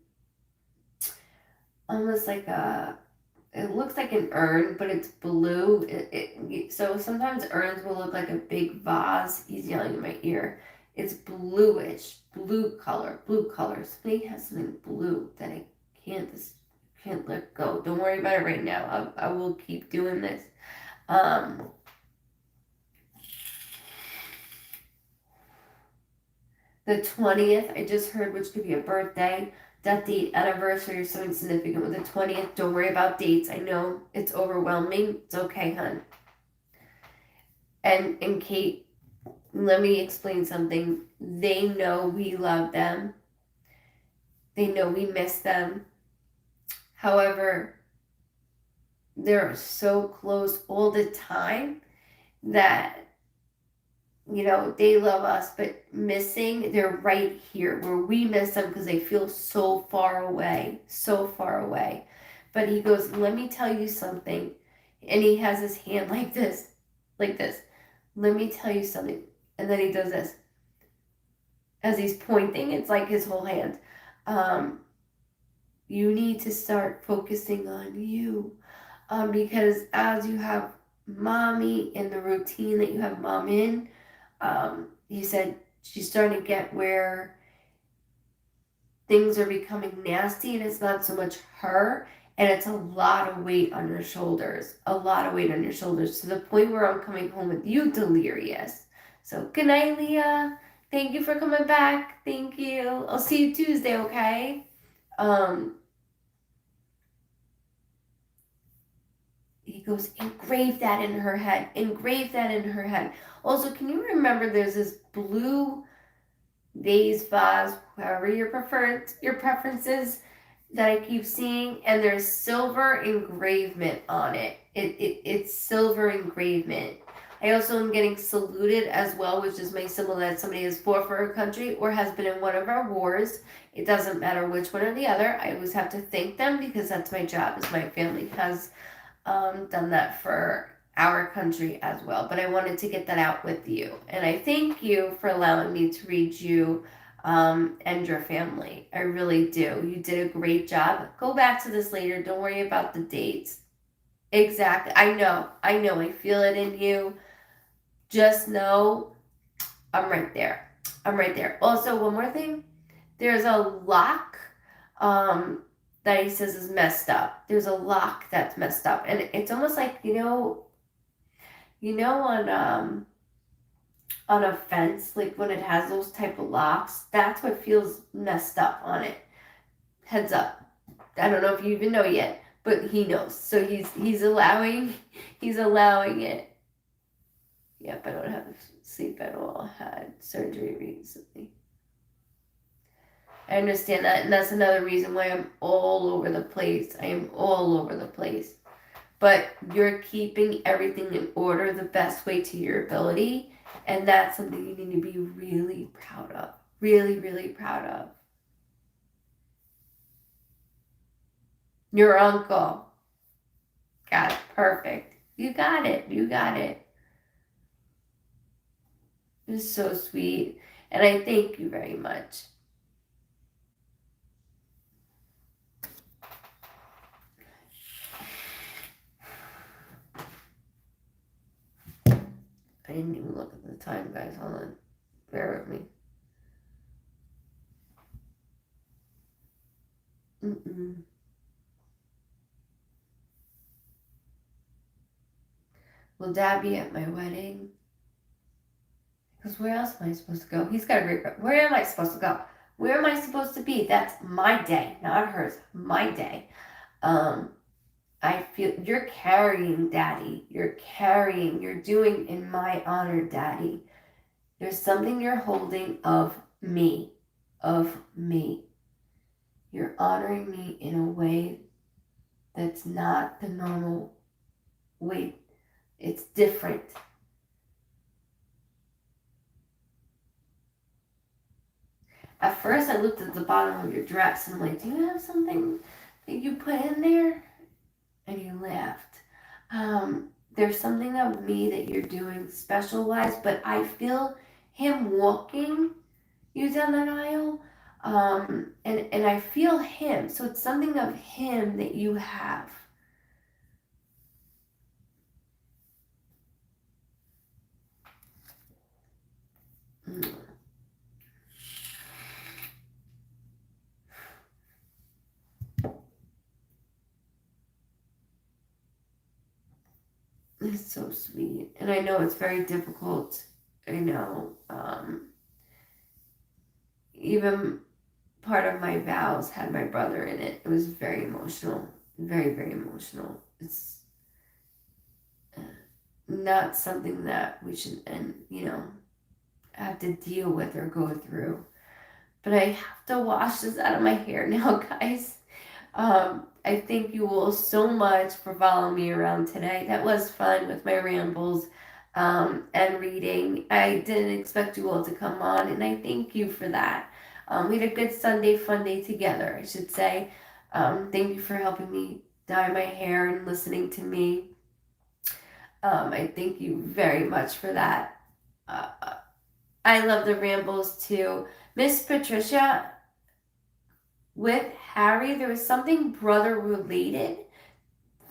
almost like it looks like an urn, but it's blue. So sometimes urns will look like a big vase. He's yelling in my ear. It's bluish, blue color. Something has something blue that I can't let go. Don't worry about it right now. I will keep doing this. Um, the 20th, I just heard, which could be a birthday, death date, anniversary, or something significant with the 20th. Don't worry about dates. I know it's overwhelming. It's okay, hun. And Kate, let me explain something. They know we love them. They know we miss them. However, they're so close all the time that they love us, but missing, they're right here where we miss them because they feel so far away, so far away. But he goes, let me tell you something. And he has his hand like this, like this. Let me tell you something. And then he does this. As he's pointing, it's like his whole hand. You need to start focusing on you. Because as you have mommy in the routine that you have mom in, he said she's starting to get where things are becoming nasty and it's not so much her and it's a lot of weight on your shoulders. A lot of weight on your shoulders to the point where I'm coming home with you delirious. So good night, Leah. Thank you for coming back. Thank you. I'll see you Tuesday, okay? He goes, engrave that in her head. Engrave that in her head. Also, can you remember there's this blue vase, however your preferences that I keep seeing, and there's silver engravement on it. It's silver engravement. I also am getting saluted as well, which is my symbol that somebody has fought for our country or has been in one of our wars. It doesn't matter which one or the other. I always have to thank them because that's my job, as my family has done that for our country as well. But I wanted to get that out with you. And I thank you for allowing me to read you and your family. I really do. You did a great job. Go back to this later. Don't worry about the dates. Exactly. I know. I feel it in you. Just know I'm right there. I'm right there. Also, one more thing. There's a lock that he says is messed up. There's a lock that's messed up. And it's almost like, on a fence, like when it has those type of locks, that's what feels messed up on it. Heads up. I don't know if you even know yet, but he knows. So he's allowing it. Yep, I don't have sleep at all. I had surgery recently. I understand that, and that's another reason why I'm all over the place. I am all over the place. But you're keeping everything in order the best way to your ability, and that's something you need to be really proud of. Really, really proud of. Your uncle. Got it. Perfect. You got it. You got it. It was so sweet. And I thank you very much. I didn't even look at the time, guys. Hold on. Bear with me. Mm-mm. Will Dad be at my wedding? Because where else am I supposed to go? He's got to be. Where am I supposed to go? Where am I supposed to be? That's my day, not hers. My day. Um, I feel you're carrying, Daddy. You're carrying. You're doing in my honor, Daddy. There's something you're holding of me. Of me. You're honoring me in a way that's not the normal way. It's different. At first, I looked at the bottom of your dress and I'm like, do you have something that you put in there? And you laughed. There's something of me that you're doing special wise, but I feel him walking you down that aisle. And I feel him. So it's something of him that you have. Mm. It's so sweet. And I know it's very difficult. I know. Even part of my vows had my brother in it. It was very emotional. Very, very emotional. It's not something that we should, have to deal with or go through. But I have to wash this out of my hair now, guys. I thank you all so much for following me around today. That was fun with my rambles and reading. I didn't expect you all to come on, and I thank you for that. We had a good Sunday fun day together, I should say. Thank you for helping me dye my hair and listening to me. I thank you very much for that. Uh, I love the rambles too. Miss Patricia, with Harry, there was something brother related.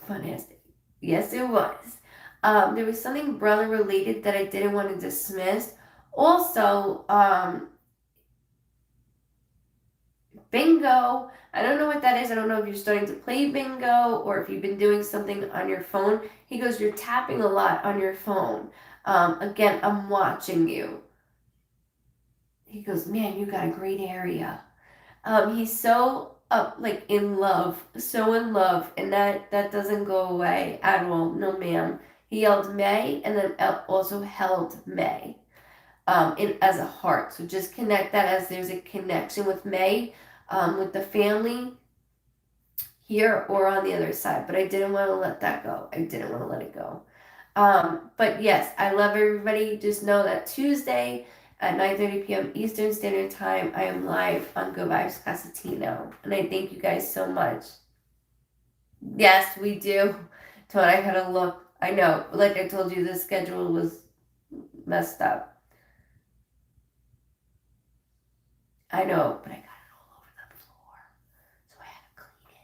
Fantastic. Yes, it was. There was something brother related that I didn't want to dismiss. Also, bingo. I don't know what that is. I don't know if you're starting to play bingo or if you've been doing something on your phone. He goes, you're tapping a lot on your phone. Again, I'm watching you. He goes, man, you got a great area. He's so like in love, so in love, and that doesn't go away at all. No, ma'am. He yelled May, and then also held May, in as a heart. So just connect that as there's a connection with May, with the family here or on the other side. But I didn't want to let that go. I didn't want to let it go. But yes, I love everybody. Just know that Tuesday at 9:30 p.m. Eastern Standard Time, I am live on Goodvibes Cosentino. And I thank you guys so much. Yes, we do. Todd, I gotta look. I know. Like I told you, the schedule was messed up. I know, but I got it all over the floor. So I had to clean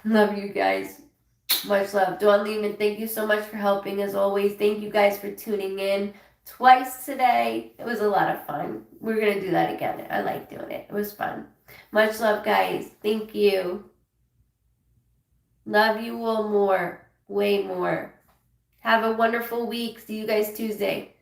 it. Love you guys. Much love. Dawn Lehman, thank you so much for helping as always. Thank you guys for tuning in twice today. It was a lot of fun. We're going to do that again. I like doing it. It was fun. Much love, guys. Thank you. Love you all more. Way more. Have a wonderful week. See you guys Tuesday.